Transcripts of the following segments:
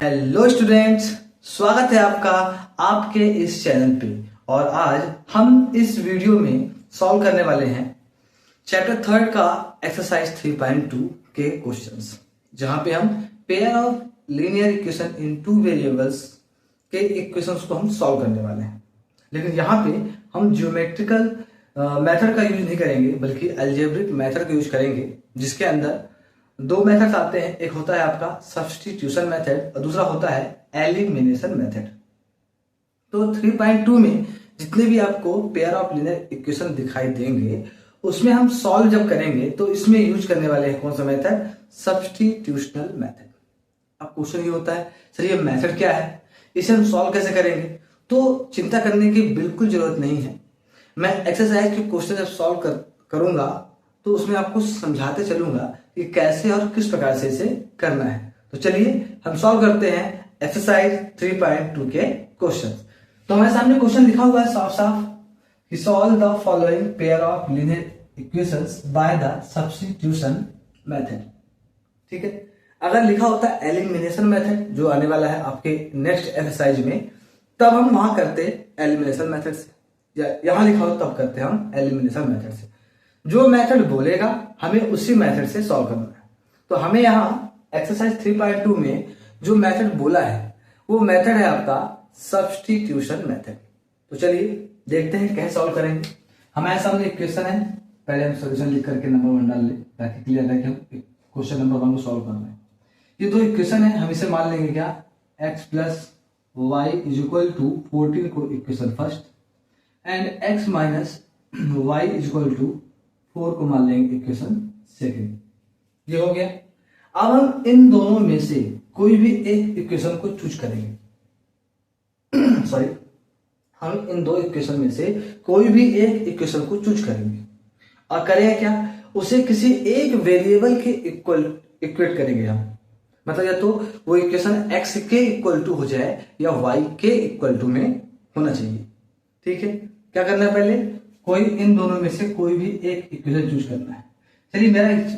Hello students, स्वागत है आपका आपके इस चैनल पे। और आज हम इस वीडियो में सॉल्व करने वाले हैं चैप्टर 3 का एक्सरसाइज 3.2 के क्वेश्चंस, जहां पे हम pair of linear equation in two variables के इक्वेशंस को हम सॉल्व करने वाले हैं। लेकिन यहाँ पे हम ज्योमेट्रिकल मेथड का यूज नहीं करेंगे, बल्कि अलजेब्रिक मेथड का यूज करेंगे, जिसके अंदर दो मेथड्स आते हैं। एक होता है आपका सब्स्टिट्यूशन मेथड और दूसरा होता है एलिमिनेशन मेथड। तो 3.2 में जितने भी आपको पेयर ऑफ लीनियर इक्वेशन दिखाई देंगे, उसमें हम सॉल्व जब करेंगे तो इसमें यूज करने वाले हैं कौन सा मेथड? सब्स्टिट्यूशनल मेथड। अब क्वेश्चन ये होता है, सर ये मेथड क्या है, इसे हम सॉल्व कैसे करेंगे? तो चिंता करने की बिल्कुल जरूरत नहीं है। मैं एक्सरसाइज के क्वेश्चन जब सॉल्व करूंगा तो उसमें आपको समझाते चलूंगा कि कैसे और किस प्रकार से इसे करना है। तो चलिए हम सॉल्व करते हैं एक्सरसाइज 3.2 के क्वेश्चन। तो हमारे सामने क्वेश्चन लिखा हुआ है साफ साफ कि solve the following pair of linear equations by the substitution method. ठीक है, अगर लिखा होता है एलिमिनेशन मेथड जो आने वाला है आपके नेक्स्ट एक्सरसाइज में, तब हम वहां करते एलिमिनेशन मेथड से, या यहां लिखा हो तब करते हम एलिमिनेशन मेथड से। जो मेथड बोलेगा हमें उसी मेथड से सॉल्व करना है। तो हमें यहाँ एक्सरसाइज 3.2 में जो मेथड बोला है वो मेथड है आपका सब्स्टिट्यूशन मेथड। तो चलिए देखते हैं कैसे सॉल्व करेंगे। हमारे सामने इक्वेशन है, पहले हम सॉल्यूशन लिख करके नंबर 1 डाल ले ताकि क्लियर रहे कि हम क्वेश्चन नंबर 1 को सॉल्व करना है। ये दो इक्वेशन है, हम इसे मान लेंगे क्या? x plus y is equal to 14 को equation first and x minus y is equal to 4 को मान लेंगे इक्वेशन सेकेंड। ये हो गया। अब हम इन दोनों में से कोई भी एक इक्वेशन को चूज करेंगे सॉरी, हम इन दो इक्वेशन में से कोई भी एक इक्वेशन को चूज करेंगे और करेंगे क्या? उसे किसी एक वेरिएबल के इक्वेट करेंगे हम। मतलब या तो वो इक्वेशन x के इक्वल टू हो जाए या y के इक्वल टू में होना चाहिए। ठीक है, क्या करना है? पहले कोई इन दोनों में से कोई भी एक इक्वेशन चूज करना है। चलिए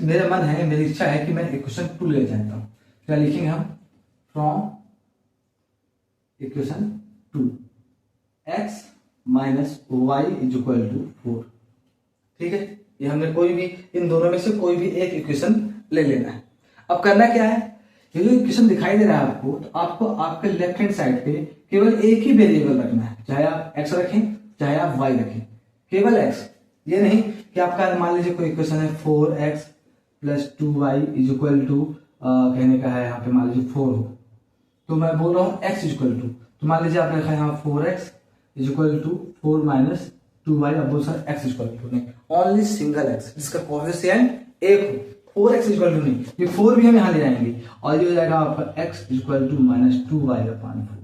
मेरा मन है, मेरी इच्छा है कि मैं इक्वेशन 2 ले चाहता हूं। क्या लिखेंगे हम? From equation 2 x minus y is equal to 4। ठीक है, ये हमने कोई भी इन दोनों में से कोई भी एक इक्वेशन ले लेना है। अब करना क्या है? ये जो इक्वेशन दिखाई दे रहा है आपको, तो आपको आपके लेफ्ट हैंड साइड पे केवल एक ही वेरिएबल रखना है, चाहे आप x रखें चाहे आप y रखें, केवल x। ये नहीं कि आपका मान लीजिए कोई इक्वेशन है 4x plus 2y is equal to कहने का है यहाँ पे मान लीजिए 4 हो, तो मैं बोल रहा हूँ x इज इक्वल टू, तो मान लीजिए आपने लिखा है यहाँ 4x is equal to 4 minus 2y। अब बोल sir x is equal to नहीं, ओनली सिंगल x जिसका कोएफिशिएंट 1 हो। 4x इज इक्वल टू नहीं, ये 4 भी हम यहाँ ले जाएंगे और ये हो जाएगा आपका x is equal to minus 2y upon 4।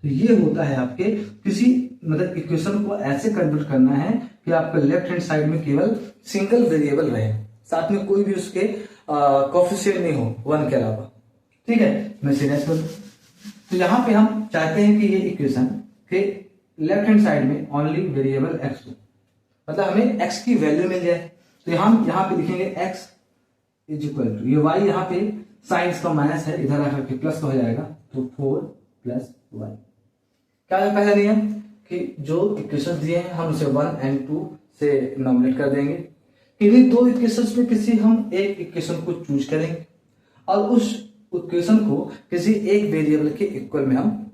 तो ये होता है आपके किसी मतलब इक्वेशन को ऐसे कन्वर्ट करना है कि आपके लेफ्ट हैंड साइड में केवल सिंगल वेरिएबल रहे, साथ में कोई भी उसके कोएफिशिएंट नहीं हो 1 के अलावा। ठीक है, मैं सीरियस कर दूं तो यहाँ पे हम चाहते हैं कि ये इक्वेशन के लेफ्ट हैंड साइड में ओनली वेरिएबल x हो, मतलब हमें x की वैल्यू मिल जाए। तो यहाँ पे लिखेंगे x इज इक्वल टू, ये y यहाँ पे साइन का माइनस है, इधर आकर के प्लस का हो जाएगा, तो 4 प्लस y। क्या है पहला नियम कि जो इक्वेशंस दिए हैं हम उसे 1 और 2 से नॉमिनेट कर देंगे। इन्हीं दो इक्वेशंस में किसी हम एक इक्वेशन को चूज करेंगे और उस इक्वेशन को किसी एक वेरिएबल के इक्वल में हम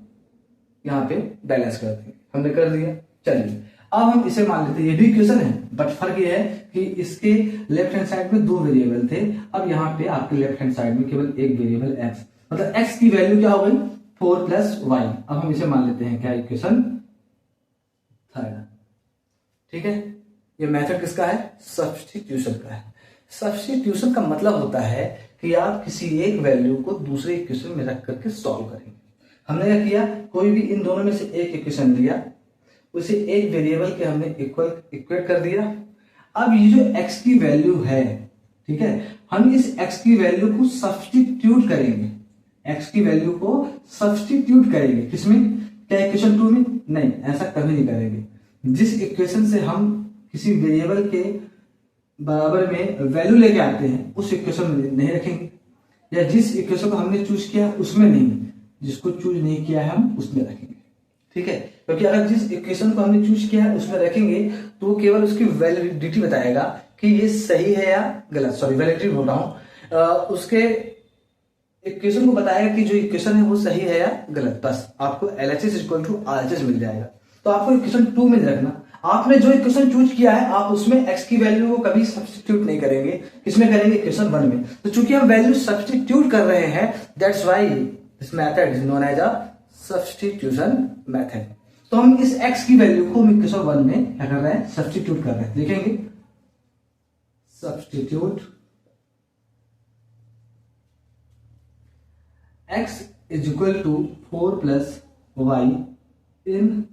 यहाँ पे बैलेंस कर देंगे। हमने कर दिया। चलिए अब हम इसे मान लेते हैं, ये भी इक्वेशन है, बट फर्क ये है कि इसके लेफ्ट हैंड साइड में 2 वेरिएबल थे, अब यहाँ पे आपके लेफ्ट हैंड साइड में केवल एक वेरिएबल x, मतलब x की वैल्यू क्या हो गई? 4 प्लस वाई। अब हम इसे मान लेते हैं क्या? इक्वेशन 3। ठीक है, ये मेथड किसका है? सब्स्टिट्यूशन का है। सब्स्टिट्यूशन का मतलब होता है कि आप किसी एक वैल्यू को दूसरे इक्वेशन में रख करके सॉल्व करेंगे। हमने क्या किया? कोई भी इन दोनों में से एक इक्वेशन लिया, उसे एक वेरिएबल के हमने इक्वेट कर दिया। अब ये जो x की वैल्यू है, ठीक है, हम इस x की वैल्यू को सब्स्टिट्यूट करेंगे। x की वैल्यू को सब्स्टिट्यूट करेंगे किसमें? क्या इक्वेशन 2 में? नहीं, ऐसा कभी नहीं करेंगे। जिस इक्वेशन से हम किसी वेरिएबल के बराबर में वैल्यू लेके आते हैं उस इक्वेशन में नहीं रखेंगे, या जिस इक्वेशन को हमने चूज किया उसमें नहीं, जिसको चूज नहीं किया है हम उसमें रखेंगे, ठीक है। क्योंकि अगर जिस इक्वेशन को हमने चूज किया है उसमें रखेंगे तो वो केवल उसकी वैलिडिटी बताएगा कि ये सही है या गलत, सॉरी वैलिडिटी बोल रहा हूं, उसके इक्वेशन को बताएगा कि जो इक्वेशन है वो सही है या गलत। बस आपको LHS इक्वल टू RHS मिल जाएगा। तो आपको इक्वेशन 2 में रखना, आपने जो इक्वेशन चूज किया है आप उसमें x की वैल्यू को कभी सब्स्टिट्यूट नहीं करेंगे, किसमें करेंगे, इक्वेशन 1 में। तो चूंकि हम वैल्यू सब्स्टिट्यूट कर रहे हैं, that's why this method is known as a substitution method. तो हम इस x की वैल्यू को हम इक्वेशन 1 में क्या कर रहे हैं, सब्स्टिट्यूट कर रहे हैं। देखेंगे substitute x is equal to 4 plus y in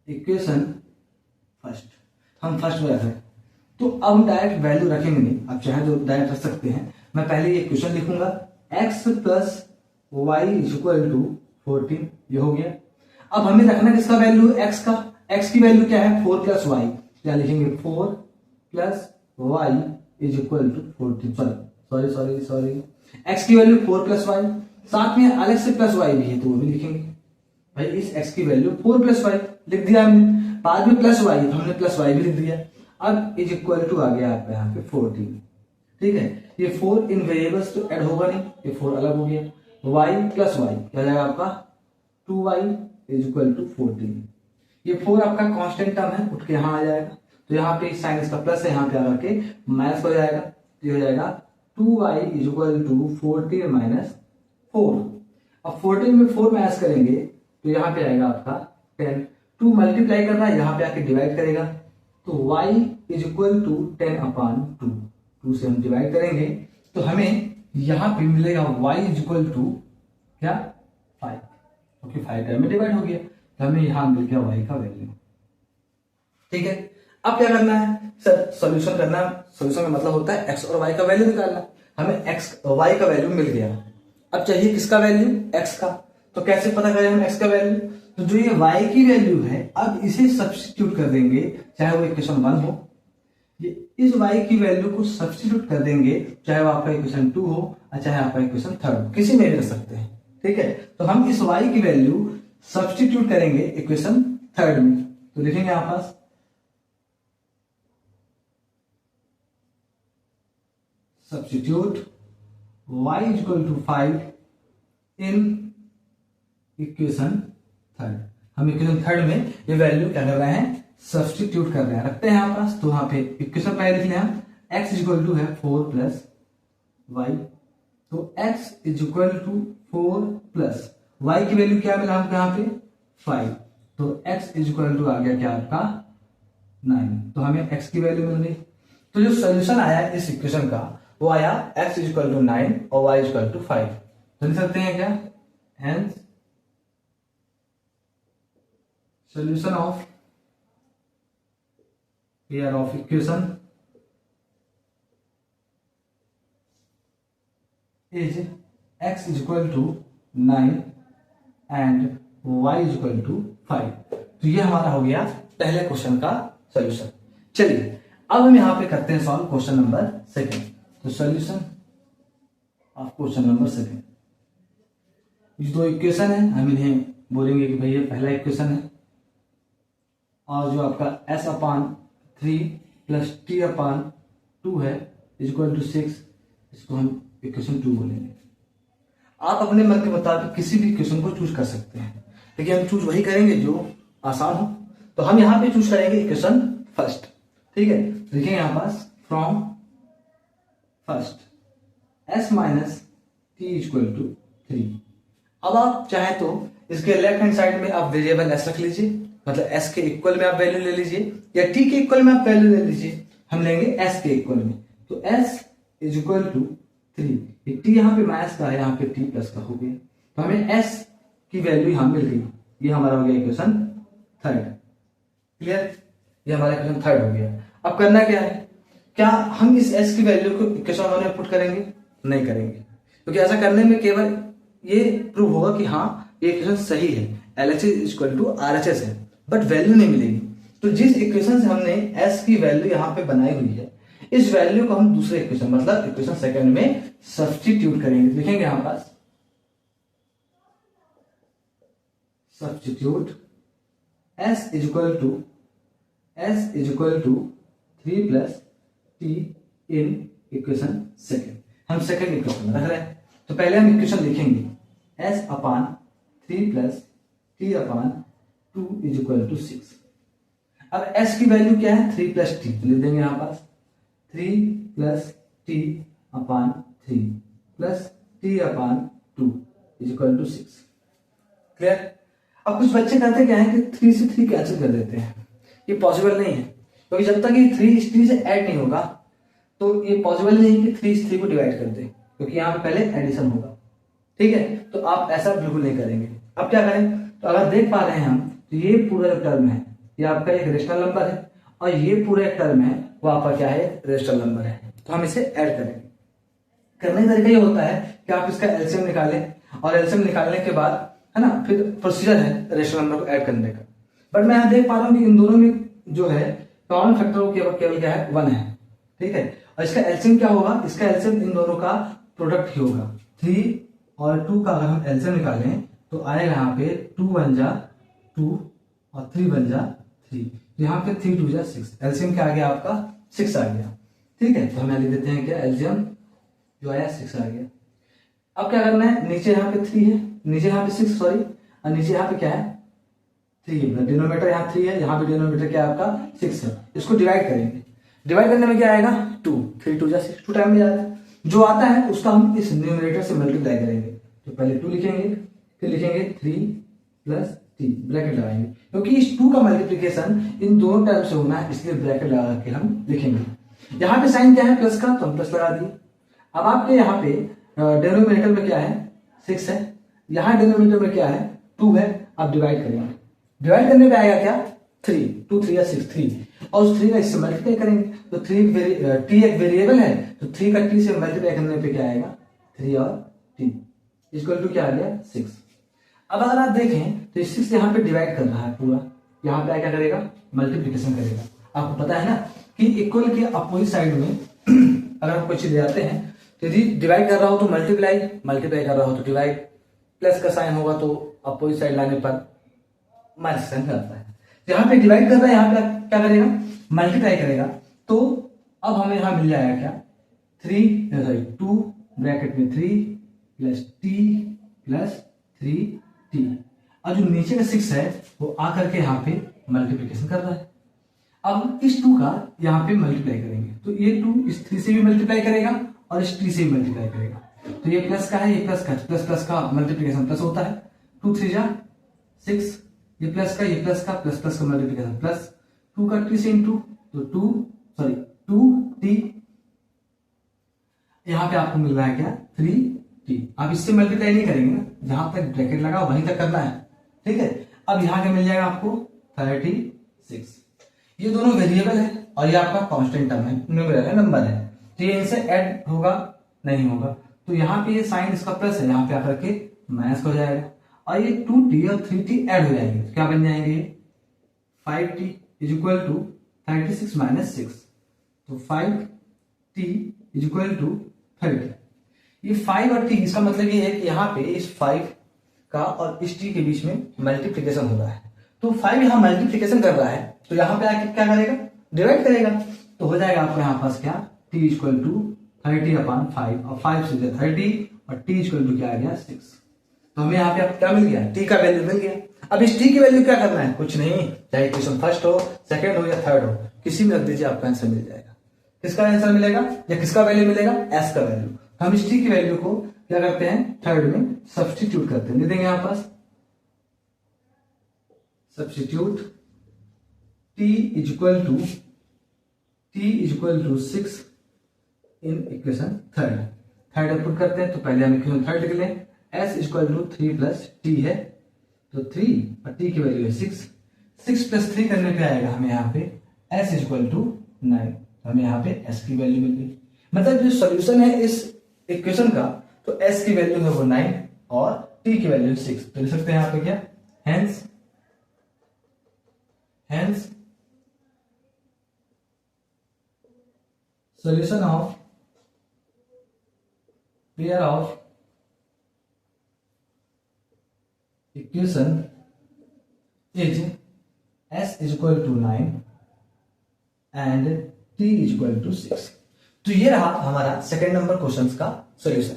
equation first, हम फर्स्ट में रख रहे हैं। तो अब हम डायरेक्ट वैल्यू रखेंगे नहीं, आप चाहे तो डायरेक्ट रख सकते हैं। मैं पहले ये इक्वेशन लिखूंगा x plus y is equal to 14, ये हो गया। अब हमें रखना किसका वैल्यू, x का। x की वैल्यू क्या है, 4 प्लस वाई, क्या लिखेंगे 4 plus y is equal to 14, sorry x की वैल्यू 4 प्लस वाई, साथ में अलग से प्लस वाई भी है तो वो भी लिखेंगे। भाई इस x की वैल्यू 4 प्लस वाई लिख दिया हमने, बाद में प्लस वाई तो हमने प्लस वाई भी लिख दिया। अब इज इक्वल टू आ गया आपका यहाँ पे 14, ठीक है। ये 4 इन वेरिएबल्स तो ऐड होगा नहीं, ये 4 अलग हो गया। y प्लस वाई क्या जाएगा आपका 2y इज इक्वल टू 14। ये 4 आपका कांस्टेंट टर्म है, उठ के यहाँ आ जाएगा। तो यहाँ पे साइन इसका प्लस है, यहाँ पे आकर के माइनस हो जाएगा, तो हो जाएगा 2y is equal to 14 minus 4। अब 14 में 4 माइनस करेंगे तो यहाँ पे आएगा आपका 10, 2 मल्टीप्लाई करना है, यहाँ पे आके डिवाइड करेगा तो y is equal to 10 upon 2, 2 से हम डिवाइड करेंगे तो हमें यहाँ पे मिलेगा y इज इक्वल टू क्या 5, क्योंकि 5 टाइम में डिवाइड हो गया तो हमें यहाँ मिल गया y का वैल्यू, ठीक है। अब क्या करना है सर, सॉल्यूशन करना है। सॉल्यूशन का मतलब होता है x और y का वैल्यू निकालना। हमें y का वैल्यू मिल गया, अब चाहिए किसका वैल्यू, x का। तो कैसे पता करें हम x का वैल्यू, तो जो ये y की वैल्यू है अब इसे सब्स्टिट्यूट कर देंगे, चाहे वो इक्वेशन 1 हो, ये इस y की वैल्यू को सब्स्टिट्यूट कर देंगे, चाहे वो आपका इक्वेशन 2 हो और चाहे आपका इक्वेशन 3 हो, किसी में भी रख सकते हैं, ठीक है। तो हम इस y की वैल्यू सब्स्टिट्यूट करेंगे इक्वेशन 3 में, तो लिखेंगे आप पास substitute y is equal to 5 in equation 3। हम इक्वेशन 3 में ये वैल्यू क्या कर रहे हैं, सब्स्टिट्यूट कर रहे हैं, रखते हैं आप पास। तो वहां पे इक्वेशन पहले लिख लें हम, x इज इक्वल टू है 4 प्लस वाई, तो x is equal to 4 plus y की वैल्यू क्या मिला हमको यहाँ पे 5, तो x इज इक्वल टू आ गया क्या आपका 9, तो हमें x की वैल्यू मिल गई। तो जो सोल्यूशन आया इस इक्वेशन का वो आया x इज इक्वल टू 9 और y इज इक्वल टू 5। तो लिख सकते हैं क्या, hence solution of pair of equation is x is equal to 9 and y is equal to 5। तो ये हमारा हो गया पहले क्वेश्चन का सॉल्यूशन। चलिए अब हम यहां पे करते हैं सॉल्व क्वेश्चन नंबर 2। तो सॉल्यूशन ऑफ क्वेश्चन नंबर 2, ये दो इक्वेशन है, हम इन्हें बोलेंगे कि भाई ये पहला इक्वेशन है और जो आपका s अपान 3 प्लस t अपान 2 है इज इक्वल टू 6, इसको हम इक्वेशन 2 बोलेंगे। आप अपने मन के मुताबिक किसी भी इक्वेशन को चूज कर सकते हैं, लेकिन हम चूज वही करेंगे जो आसान हो। तो हम यहाँ पे चूज करेंगे इक्वेशन फर्स्ट, ठीक है। लिखेंगे यहाँ पास from first s minus t equal to 3। अब आप चाहे तो इसके लेफ्ट हैंड साइड में आप वेरिएबल s रख लीजिए, मतलब s के इक्वल में आप वैल्यू ले लीजिए या t के इक्वल में आप वैल्यू ले लीजिए। हम लेंगे s के इक्वल में, तो s is equal to 3, t यहाँ पे माइनस का है, यहाँ पे t प्लस का हो गया, तो हमें s की वैल्यू यहाँ मिल गई। ये हमारा हो गया इक्वेशन 3, क्लियर, ये हमारा इक्वेशन 3 हो गया। अब करना क्या है, क्या हम इस s की वैल्यू को इक्वेशन 1 में पुट करेंगे, नहीं करेंगे, क्योंकि ऐसा करने में केवल ये प्रूव होगा कि हाँ ये इक्वेशन सही है, LHS is equal to RHS है, बट वैल्यू नहीं मिलेगी। तो जिस इक्वेशन से हमने s की वैल्यू यहाँ पे बनाई हुई है, इस वैल्यू को हम दूसरे इक्वेशन मतलब इक्वेशन सेकंड में सब्स्टिट्यूट करेंगे। लिखेंगे यहां पास substitute s is equal to 3 plus t in equation second. हम सेकंड इक्वेशन में रख रहे हैं, तो पहले हम इक्वेशन लिखेंगे s upon 3 plus t upon 2 is equal to 6। अब s की वैल्यू क्या है 3 प्लस टी, तो लिख देंगे यहां पास 3 plus t upon 3 plus t upon 2 is equal to 6। Clear. अब कुछ बच्चे करते क्या है कि 3 से 3 कैंसिल कर देते हैं, ये पॉसिबल नहीं है, क्योंकि जब तक ये 3 इस 3 से ऐड नहीं होगा तो ये पॉसिबल नहीं है कि 3 इस 3 को डिवाइड कर दे, क्योंकि यहाँ पे पहले एडिशन होगा। ठीक है, तो आप ऐसा बिल्कुल नहीं करेंगे। अब क्या करें, तो अगर देख पा रहे हैं हम, तो ये पूरा जो टर्म है ये आपका एक रेशनल नंबर है, और ये पूरा एक टर्म है वो आपका क्या है रेशनल नंबर है, तो हम इसे ऐड करेंगे। करने का तरीका ये होता है कि आप इसका एलसीएम निकालें, और एलसीएम निकालने के बाद है ना फिर प्रोसीजर है रेशनल नंबर को ऐड करने का। बट मैं यहाँ देख पा रहा हूँ कि इन दोनों में जो है कॉमन फैक्टर केवल क्या है 1 है। ठीक है, और इसका एलसीएम क्या होगा, इसका एलसीएम इन दोनों का प्रोडक्ट ही होगा। 3 और 2 का अगर हम एलसीएम निकालें तो आएगा यहाँ पे 2 बन जा 2 और 3 बन जा 3, यहाँ पे 3 2 जा 6, एलसीएम क्या आ गया आपका 6 आ गया। ठीक है, तो हम लिख देते हैं क्या एलसीएम जो आया 6 आ गया। अब क्या करना है, नीचे यहाँ पे 3 है, नीचे यहाँ पे 6 सॉरी, और नीचे यहाँ पे क्या है 3 है, डिनोमिनेटर यहाँ 3 है, यहाँ पे डिनोमिनेटर क्या है आपका 6 है। इसको डिवाइड करेंगे, डिवाइड करने में क्या आएगा 2, 3 2 जा 6, 2 टाइम में जाएगा। जो आता है उसका हम इस न्यूमरेटर से मल्टीप्लाई करेंगे, तो पहले 2 लिखेंगे, फिर लिखेंगे 3 प्लस टी, ब्रैकेट लगाएंगे, क्योंकि इस 2 का मल्टीप्लिकेशन इन दोनों टर्म से होना है, इसलिए ब्रैकेट लगा के हम लिखेंगे। यहाँ पे साइन क्या है प्लस का, तो हम प्लस लगा दिए। अब आपके यहाँ पे डिनोमिनेटर में क्या है 6 है, यहाँ डिनोमिनेटर में क्या है 2 है। आप डिवाइड करेंगे, डिवाइड करने पे आएगा क्या 3, 2 3 या 6 3, और उस 3 का इससे मल्टीप्लाई करेंगे, तो 3 टी एक वेरिएबल है, तो 3 का टी से मल्टीप्लाई करने पे क्या आएगा 3 और टी इक्वल टू क्या आ गया 6। अब अगर आप देखें तो 6 यहाँ पे डिवाइड कर रहा है पूरा, यहाँ पे क्या करेगा मल्टीप्लीकेशन करेगा। आपको पता है ना कि इक्वल के अपोजिट साइड में अगर हम कोई चीज ले आते हैं तो यदि डिवाइड कर रहा हो तो मल्टीप्लाई, मल्टीप्लाई कर रहा हो तो डिवाइड, प्लस का साइन होगा तो अपोजिट साइड लाने पर माइनस साइन करता है। तो यहाँ पे डिवाइड कर रहा है, यहाँ पे क्या करेगा मल्टीप्लाई करेगा, तो अब हमें यहाँ मिल जाएगा क्या 2 ब्रैकेट में 3 प्लस टी प्लस 3 टी, और जो नीचे का 6 है वो आकर के यहाँ पे मल्टीप्लीकेशन कर रहा है। अब इस 2 का यहाँ पे मल्टीप्लाई करेंगे, तो ये 2 इस 3 से भी मल्टीप्लाई करेगा और इस टी से भी मल्टीप्लाई करेगा, तो ये प्लस का है, ये प्लस का, प्लस प्लस का मल्टीप्लीकेशन प्लस होता है, 2 3 जा 6, ये प्लस का, ये प्लस का, प्लस प्लस का मल्टीप्लीकेशन प्लस 2 का टी से इंटू, तो 2 टी, यहाँ पे आपको मिल रहा है क्या 3 टी। आप इससे मल्टीप्लाई नहीं करेंगे ना, जहां तक ब्रैकेट लगा वहीं तक करना है। ठीक है, अब यहाँ क्या मिल जाएगा आपको 36। ये दोनों वेरिएबल है और ये आपका कांस्टेंट टर्म है, न्यूमरेटर है, नंबर है, तो ये इनसे ऐड होगा नहीं होगा, तो यहाँ पे ये साइन इसका प्लस है, यहाँ पे आकर के माइनस हो जाएगा, और ये 2t और 3t ऐड हो जाएंगे, तो क्या बन जाएंगे 5t is equal to 36 minus 6, तो 5t इज इक्वल टू 30। ये 5 और t इसका मतलब ये है कि यहाँ पे इस 5 का और इस t के बीच में मल्टीप्लीकेशन हो रहा है, तो 5 यहाँ मल्टीप्लीकेशन कर रहा है, तो यहाँ पे आके क्या करेगा डिवाइड करेगा, तो हो जाएगा आपको यहाँ पास क्या t इक्वल टू 30 अपान 5, और 5 से 30 और t इक्वल टू क्या आ गया 6। तो हमें यहाँ पे आप क्या मिल गया t का वैल्यू मिल गया। अब इस t की वैल्यू क्या करना है, कुछ नहीं, चाहे क्वेश्चन फर्स्ट हो, सेकंड हो या थर्ड हो, किसी में रख दीजिए, आपका आंसर मिल जाएगा। किसका आंसर मिलेगा या किसका वैल्यू मिलेगा s का वैल्यू। हम इस t की वैल्यू को क्या करते हैं थर्ड में सब्स्टिट्यूट करते हैं, दे देंगे यहाँ पास substitute t is equal to 6 in equation third put करते हैं, तो पहले हम इक्वेशन थर्ड लिख लें, s equal to 3 plus t है, तो 3 और t की वैल्यू है 6 प्लस 3 करने पे आएगा हमें यहाँ पे s इक्वल टू 9, हमें यहाँ पे s की वैल्यू मिल गई। मतलब जो सॉल्यूशन है इस इक्वेशन का, तो s की वैल्यू है वो 9 और t की वैल्यू 6, तो लिख सकते हैं यहाँ पे क्या hence solution of pair of equation is s is equal to 9 and t is equal to 6। तो ये रहा हमारा सेकेंड नंबर क्वेश्चन का सॉल्यूशन।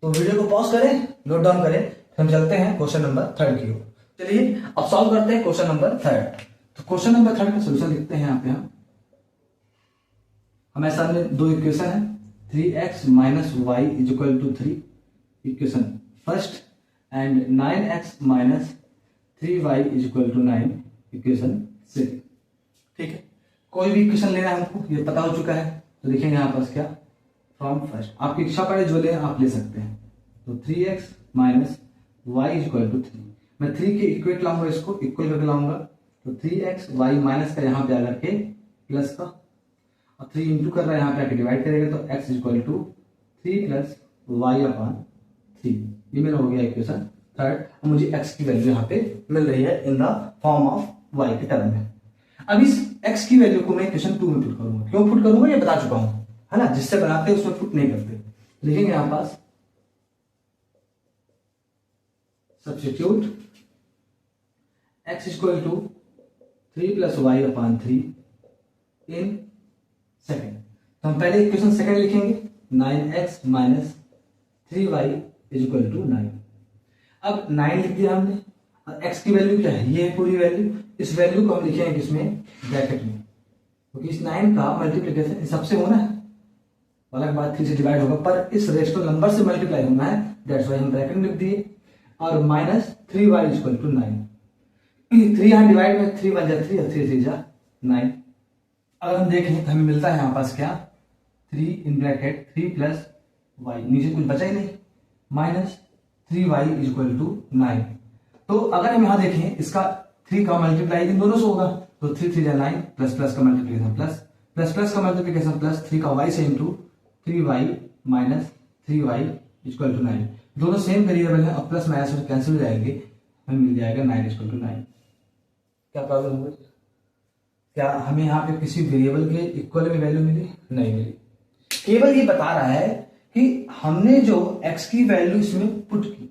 तो वीडियो को पॉज करें, नोट डाउन करें, हम चलते हैं क्वेश्चन नंबर 3 की ओर। चलिए अब सॉल्व करते हैं क्वेश्चन नंबर 3। तो क्वेश्चन नंबर 3 का सॉल्यूशन लिखते हैं यहाँ पे हम। हमारे सामने दो इक्वेशन है, 3x minus y is equal to 3 equation first and 9x minus 3y is equal to 9 equation second. ठीक है, कोई भी इक्वेशन लेना है हमको, ये पता हो चुका है। तो देखेंगे यहाँ पास क्या, फ्रॉम फर्स्ट आपकी इच्छा पड़े जो ले आप ले सकते हैं। तो 3x minus y is equal to 3, मैं 3 के इक्वेट लाऊंगा, इसको इक्वल करके लाऊंगा। तो 3x वाई माइनस का यहाँ पे आकर के प्लस का, और 3 इंटू कर रहा है यहाँ पे आके डिवाइड करेगा। तो x is equal to 3 plus y upon 3। ये मेरा हो गया इक्वेशन थर्ड। मुझे x की वैल्यू यहाँ पे मिल रही है in the form of y के टर्म में। अब इस x की वैल्यू को मैं इक्वेशन 2 में पुट करूंगा। क्यों पुट करूंगा ये बता चुका हूं, है ना। जिससे बनाते हैं उसमें पुट नहीं करते। लिखेंगे यहां पास substitute x equal to 3 plus y upon 3 in second. तो हम पहले इक्वेशन सेकेंड लिखेंगे, 9x minus 3y is equal to 9। अब 9 लिख दिया हमने, और x की वैल्यू क्या है, ये है पूरी वैल्यू। इस वैल्यू को हम लिखेंगे किसमें, ब्रैकेट में, क्योंकि इस 9 का मल्टीप्लीकेशन इस सबसे होना है, अलग बात 3 से डिवाइड होगा, पर इस रेशनल नंबर से मल्टीप्लाई होना है, दैट्स व्हाई हम ब्रैकेट में लिख दिए। और minus 3y is equal to 9। 3 यहां डिवाइड में 3 1 जा 3 और 3 3 जा 9। अगर हम देखें तो हमें मिलता है यहां पास क्या, 3 इन ब्रैकेट 3 प्लस वाई, नीचे कुछ बचा ही नहीं, minus 3y is equal to 9। तो अगर हम यहां देखें इसका 3 का मल्टीप्लाई इन दोनों से होगा। तो 3 3 जा 9, प्लस प्लस का मल्टीप्लीकेशन प्लस, प्लस प्लस का मल्टीप्लीकेशन प्लस, 3 का y से into 3y minus 3y equal to 9। दोनों सेम वेरिएबल है और प्लस माइनस में कैंसिल हो जाएंगे, हमें मिल जाएगा 9 इक्वल टू 9। क्या प्रॉब्लम हुई, क्या हमें यहाँ पे किसी वेरिएबल के इक्वल में वैल्यू मिली, नहीं मिली। केवल ये बता रहा है कि हमने जो x की वैल्यू इसमें पुट की,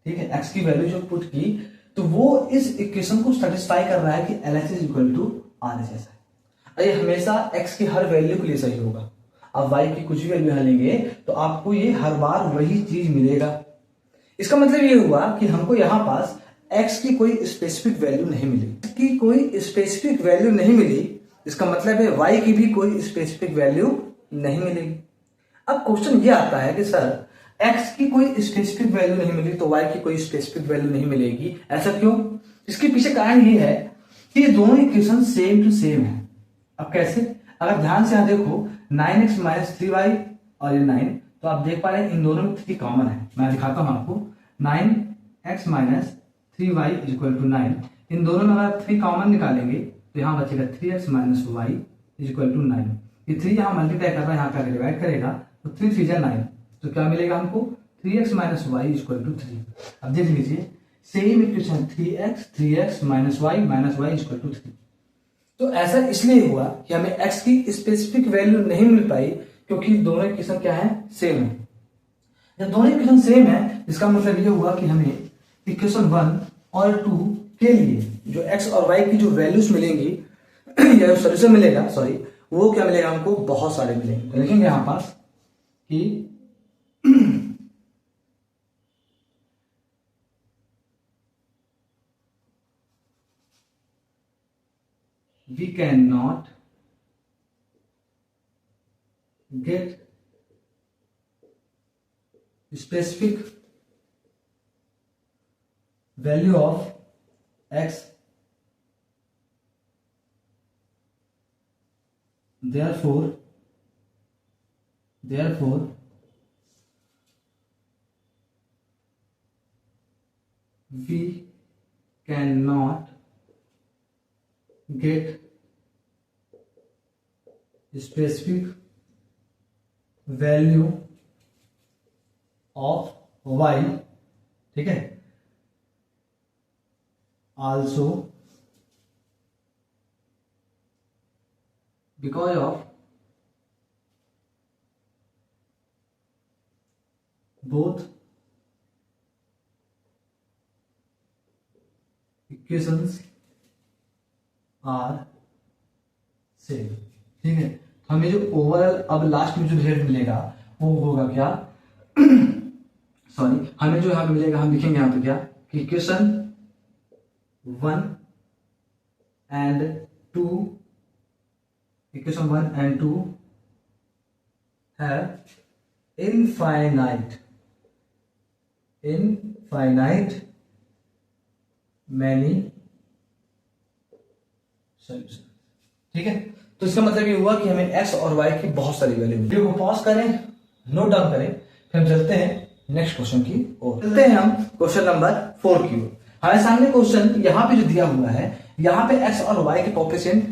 ठीक है, x की वैल्यू जो पुट की, तो वो इस इक्वेशन को सेटिस्फाई कर रहा है कि LHS is equal to RHS है। ये हमेशा x की हर वैल्यू के लिए सही होगा। अब y की कुछ भी वैल्यू यहाँ लेंगे तो आपको ये हर बार वही चीज मिलेगा। इसका मतलब ये हुआ कि हमको यहाँ पास x की कोई स्पेसिफिक वैल्यू नहीं मिली, की कोई स्पेसिफिक वैल्यू नहीं मिली, इसका मतलब है y की भी कोई स्पेसिफिक वैल्यू नहीं मिलेगी। अब क्वेश्चन ये आता है कि सर x की कोई स्पेसिफिक वैल्यू नहीं मिली तो y की कोई स्पेसिफिक वैल्यू नहीं मिलेगी, ऐसा क्यों। इसके पीछे कारण ये है कि ये दोनों इक्वेशन सेम टू सेम है। अब कैसे, अगर ध्यान से यहां देखो 9x माइनस 3y और ये 9, तो आप देख पा रहे हैं इन दोनों में 3 कॉमन है। मैं दिखाता हूं आपको, 9x minus 3y is equal to 9, इन दोनों में अगर 3 कॉमन निकालेंगे तो यहां बचेगा 3x minus y is equal to 9। ये 3 यहां मल्टीप्लाई कर रहा है, यहाँ पे डिवाइड करेगा तो 3 3 जा 9, तो क्या मिलेगा हमको 3x minus y is equal to 3। अब देख लीजिए same equation 3x minus y is equal to 3। तो ऐसा इसलिए हुआ कि हमें x की स्पेसिफिक वैल्यू नहीं मिल पाई क्योंकि दोनों इक्वेशन क्या है, सेम है। जब दोनों इक्वेशन सेम है इसका मतलब ये हुआ कि हमें इक्वेशन 1 और 2 के लिए जो x और y की जो वैल्यूज मिलेंगी या सोल्यूशन मिलेगा, सॉरी, वो क्या मिलेगा हमको, बहुत सारे मिलेंगे। तो लिखेंगे यहां पास कि we cannot get specific value of x, therefore we cannot get specific value of y, ठीक है, also because of both equations are same. ठीक है, तो हमें जो ओवरऑल अब लास्ट में जो रिजल्ट मिलेगा वो होगा क्या, सॉरी, हमें जो यहाँ पे मिलेगा, हम लिखेंगे यहाँ पे क्या कि equation 1 and 2, equation 1 and 2 have infinite many solutions। ठीक है, तो इसका मतलब ये हुआ कि हमें x और y की बहुत सारी वैल्यू, वीडियो को पॉज करें, नोट डाउन करें, फिर हम चलते हैं नेक्स्ट क्वेश्चन की ओर। चलते हैं हम क्वेश्चन नंबर 4 की ओर। हमारे सामने क्वेश्चन यहाँ पे जो दिया हुआ है, यहाँ पे x और y के कोएफिशिएंट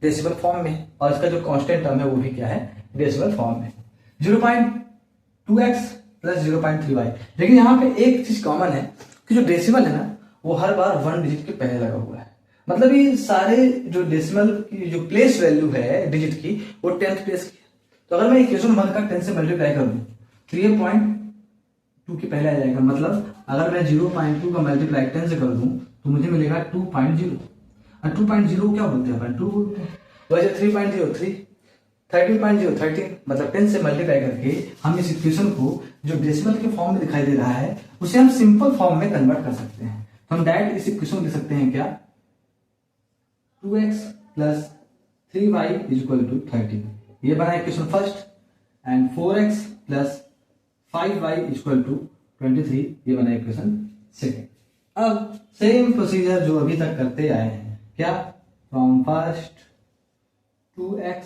डेसिमल फॉर्म में, और इसका जो कांस्टेंट टर्म है वो भी क्या है, डेसिमल फॉर्म में। 0.2x plus 0.3y। लेकिन यहाँ पे एक चीज कॉमन है कि जो डेसिमल है ना वो हर बार 1 डिजिट के पहले लगा हुआ है। मतलब ये सारे जो डेसिमल की जो प्लेस वैल्यू है डिजिट की वो 10th प्लेस की है। तो अगर मैं इक्वेशन 1 का 10 से मल्टीप्लाई कर दूं तो ये 0.2 के पहले आ जाएगा। मतलब अगर मैं 0.2 का मल्टीप्लाई 10 से कर दूं तो मुझे मिलेगा 2.0। और 2.0 क्या बोलते हैं अपन, 2 बोलते हैं। वैसे 3.03, 13.0, 13, मतलब 10 से मल्टीप्लाई करके हम इस इक्वेशन को जो डेसिमल के फॉर्म में दिखाई दे रहा है उसे हम सिंपल फॉर्म में कन्वर्ट कर सकते हैं। तो हम डायरेक्ट इस इक्वेशन को लिख सकते हैं क्या, 2x plus 3y is equal to 13। ये बना equation first. And 4x plus 5y is equal to 23, ये बना इक्वेशन सेकेंड। अब सेम प्रोसीजर जो अभी तक करते आए हैं, क्या, from first 2x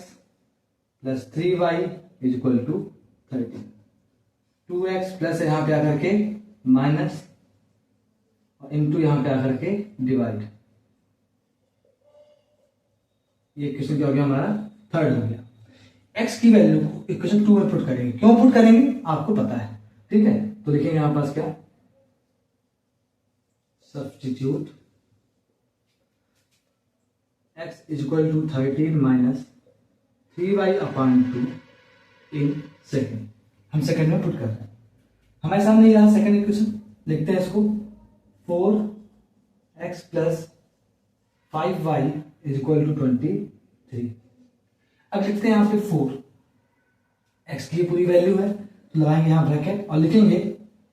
plus 3y is equal to 13, 2x plus यहां पे आकर के माइनस इंटू यहां पे आकर के डिवाइड। ये इक्वेशन क्या हो गया, हमारा थर्ड हो गया। x की वैल्यू को इक्वेशन 2 में पुट करेंगे। क्यों पुट करेंगे आपको पता है, ठीक है। तो लिखेंगे यहां पास क्या, substitute x is equal to 13 minus 3y upon 2 in second. हम सेकेंड में पुट कर रहे हैं। हमारे सामने यहां सेकेंड इक्वेशन लिखते हैं इसको, 4x plus 5y is equal to 23। अब लिखते हैं यहां पे 4, x की पूरी वैल्यू है तो लगाएंगे यहां ब्रैकेट और लिखेंगे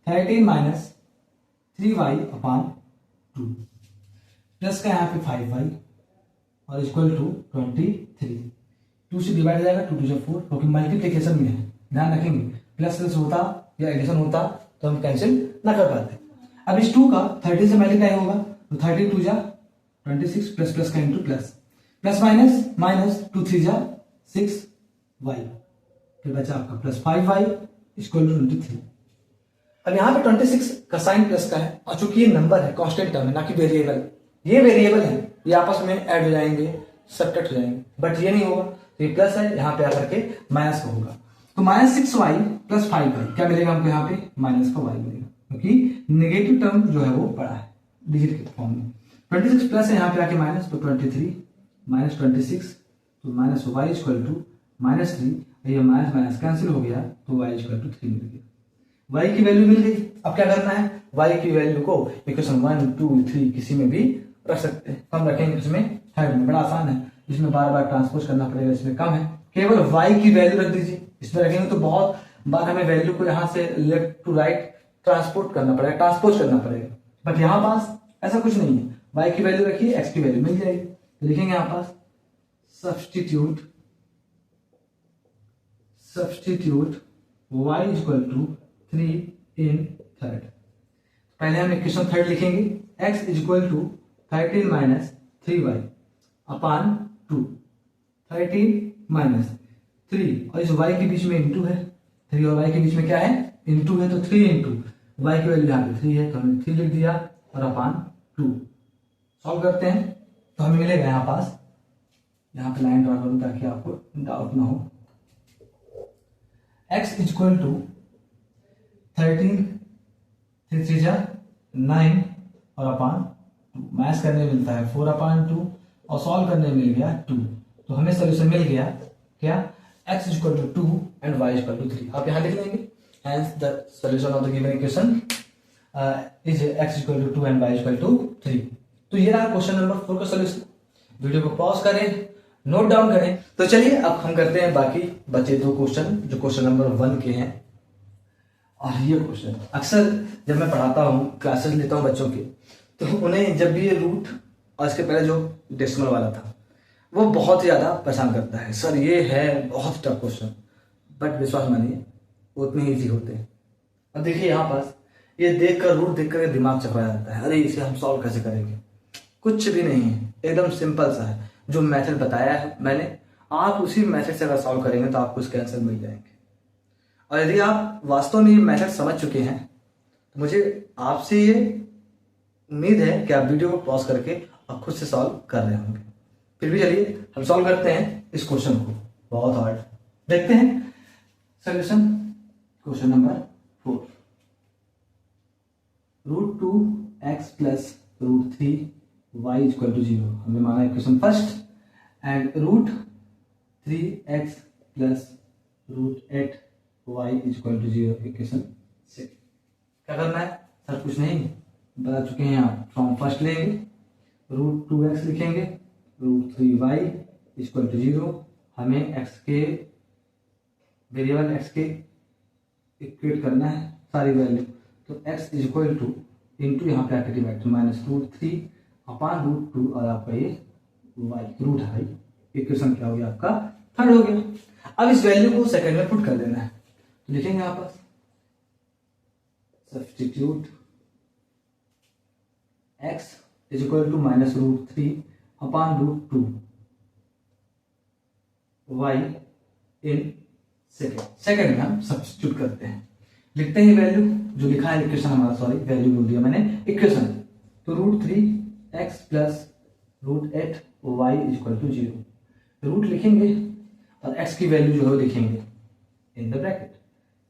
13 माइनस 3y अपॉन 2 प्लस का यहां पे 5y और इक्वल टू 23। 2 से डिवाइड हो जाएगा, 2 2 4, क्योंकि मल्टीप्लीकेशन में है, ध्यान रखेंगे। प्लस प्लस होता या एडिशन होता तो हम कैंसिल ना कर पाते। अब इस 2 का 13 से मल्टीप्लाई होगा तो 13 2 जा 26 प्लस प्लस का into plus, plus minus minus 2 3 जा 6y, फिर बचा आपका प्लस 5y इक्वल टू 23। अब यहाँ पे 26 का साइन प्लस का है और चूंकि ये नंबर है, कांस्टेंट टर्म है, ना कि वेरिएबल। ये वेरिएबल है, ये आपस में ऐड हो जाएंगे, सब्ट्रैक्ट हो जाएंगे, बट ये नहीं होगा। तो ये प्लस है, यहाँ पे आकर के माइनस का होगा। तो माइनस 6y प्लस 5y क्या मिलेगा हमको, यहाँ पे माइनस का y मिलेगा, क्योंकि नेगेटिव टर्म जो है वो बड़ा है डिजिट के फॉर्म में। 26 प्लस है, यहाँ पे आके माइनस, तो 23 माइनस 26 तो minus y equal to minus 3। ये माइनस माइनस कैंसिल हो गया तो y इक्वल टू 3 मिल गया। y की वैल्यू मिल गई। अब क्या करना है, y की वैल्यू को इक्वेशन 1 2 3 किसी में भी रख सकते हैं। हम रखेंगे इसमें थर्ड में, बड़ा आसान है, इसमें बार बार ट्रांसपोज करना पड़ेगा, इसमें कम है। केवल y की वैल्यू रख दीजिए, इसमें रखेंगे तो बहुत बार हमें वैल्यू को यहाँ से लेफ्ट टू राइट ट्रांसपोज करना पड़ेगा। बट यहाँ पास ऐसा कुछ नहीं है, y की वैल्यू रखिए, x की वैल्यू मिल जाएगी। तो लिखेंगे यहाँ पास substitute y equal to 3 in third. पहले हम इक्वेशन थर्ड लिखेंगे, x is equal to 13 minus 3y upon 2, 13 minus 3 और इस y के बीच में इंटू है, 3 और y के बीच में क्या है, इंटू है, तो 3 इंटू y की वैल्यू यहाँ पे 3 है तो हमने 3 लिख दिया और अपान 2। सॉल्व करते हैं तो हमें मिलेगा यहाँ पास, यहाँ पे लाइन ड्रा करूँ ताकि आपको डाउट ना हो। x इज इक्वल टू 13, 3 3 जा 9 और अपान 2। मैथ करने में मिलता है 4 अपान 2 और सॉल्व करने में मिल गया 2। तो हमें सोल्यूशन मिल गया क्या, x is equal to 2 and y is equal to 3। आप यहाँ लिख लेंगे hence the solution of the given equation is x equal to 2 and y equal to 3। तो ये रहा क्वेश्चन नंबर 4 का सॉल्यूशन। वीडियो को पॉज करें, नोट डाउन करें। तो चलिए अब हम करते हैं बाकी बचे 2 क्वेश्चन जो क्वेश्चन नंबर 1 के हैं। और ये क्वेश्चन अक्सर जब मैं पढ़ाता हूँ, क्लासेस लेता हूँ बच्चों की, तो उन्हें जब भी ये रूट और इसके पहले जो डेसिमल वाला था वो बहुत ही ज़्यादा परेशान करता है। सर ये है बहुत टफ क्वेश्चन, बट विश्वास मानिए उतने ईजी होते हैं। अब देखिए यहाँ पास ये देखकर रूट देखकर दिमाग चकरा जाता है, अरे इसे हम सॉल्व कैसे करेंगे। कुछ भी नहीं है, एकदम सिंपल सा है। जो मेथड बताया है मैंने, आप उसी मेथड से अगर सॉल्व करेंगे तो आपको इसके आंसर मिल जाएंगे। और यदि आप वास्तव में ये मेथड समझ चुके हैं तो मुझे आपसे ये उम्मीद है कि आप वीडियो को पॉज करके आप खुद से सॉल्व कर रहे होंगे। फिर भी चलिए हम सॉल्व करते हैं इस क्वेश्चन को। बहुत हार्ड, देखते हैं solution. Question number 4, √2x plus √3y equal to 0 हमने माना equation first, and √3x plus √8y equal to 0 equation second. क्या करना है सर? कुछ नहीं, बता चुके हैं आप। फ्रॉम फर्स्ट लेंगे, √2x लिखेंगे, √3y इक्वल टू 0। हमें x के वेरिएबल x के इक्वेट करना है सारी वैल्यू। तो x इक्वल टू इंटू यहाँ पे आके डिवाइड तो -√3 अपॉन √2 और आपका ये y रूट है। इक्वेशन क्या हो गया आपका? थर्ड हो गया। अब इस वैल्यू को सेकंड में पुट कर देना है। तो लिखेंगे यहाँ पर substitute x equal to -√3 upon √2 y in second में हम सब्स्टिट्यूट करते हैं। लिखते हैं वैल्यू जो लिखा है इक्वेशन हमारा, सॉरी वैल्यू बोल दिया मैंने, इक्वेशन। तो √3x plus √8y equal to 0। Root लिखेंगे और x की वैल्यू जो है वो लिखेंगे in the bracket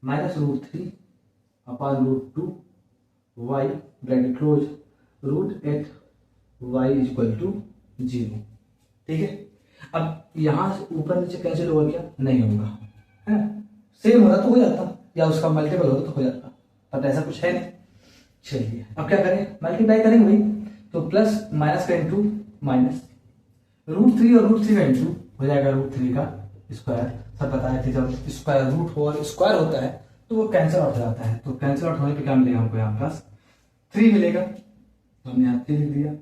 -√3 upon √2 y bracket close √8y equal to 0। ठीक है। अब यहां से ऊपर नीचे कैंसिल होगा क्या? नहीं होगा, है सेम होता तो हो जाता, या उसका मल्टीपल होता तो हो जाता, बट ऐसा कुछ है नहीं। चलिए अब क्या करें? मल्टीप्लाई करेंगे भाई। तो प्लस माइनस का इंटू माइनस, √3 और √3 का इंटू हो जाएगा √3 का स्क्वायर। सब पता है कि जब स्क्वायर रूट हो और स्क्वायर होता है तो वो कैंसिल आउट हो जाता है। तो कैंसिल आउट होने पे क्या मिलेगा हमको? यहाँ पास 3 मिलेगा, तो हमने यहाँ 3 लिख दिया।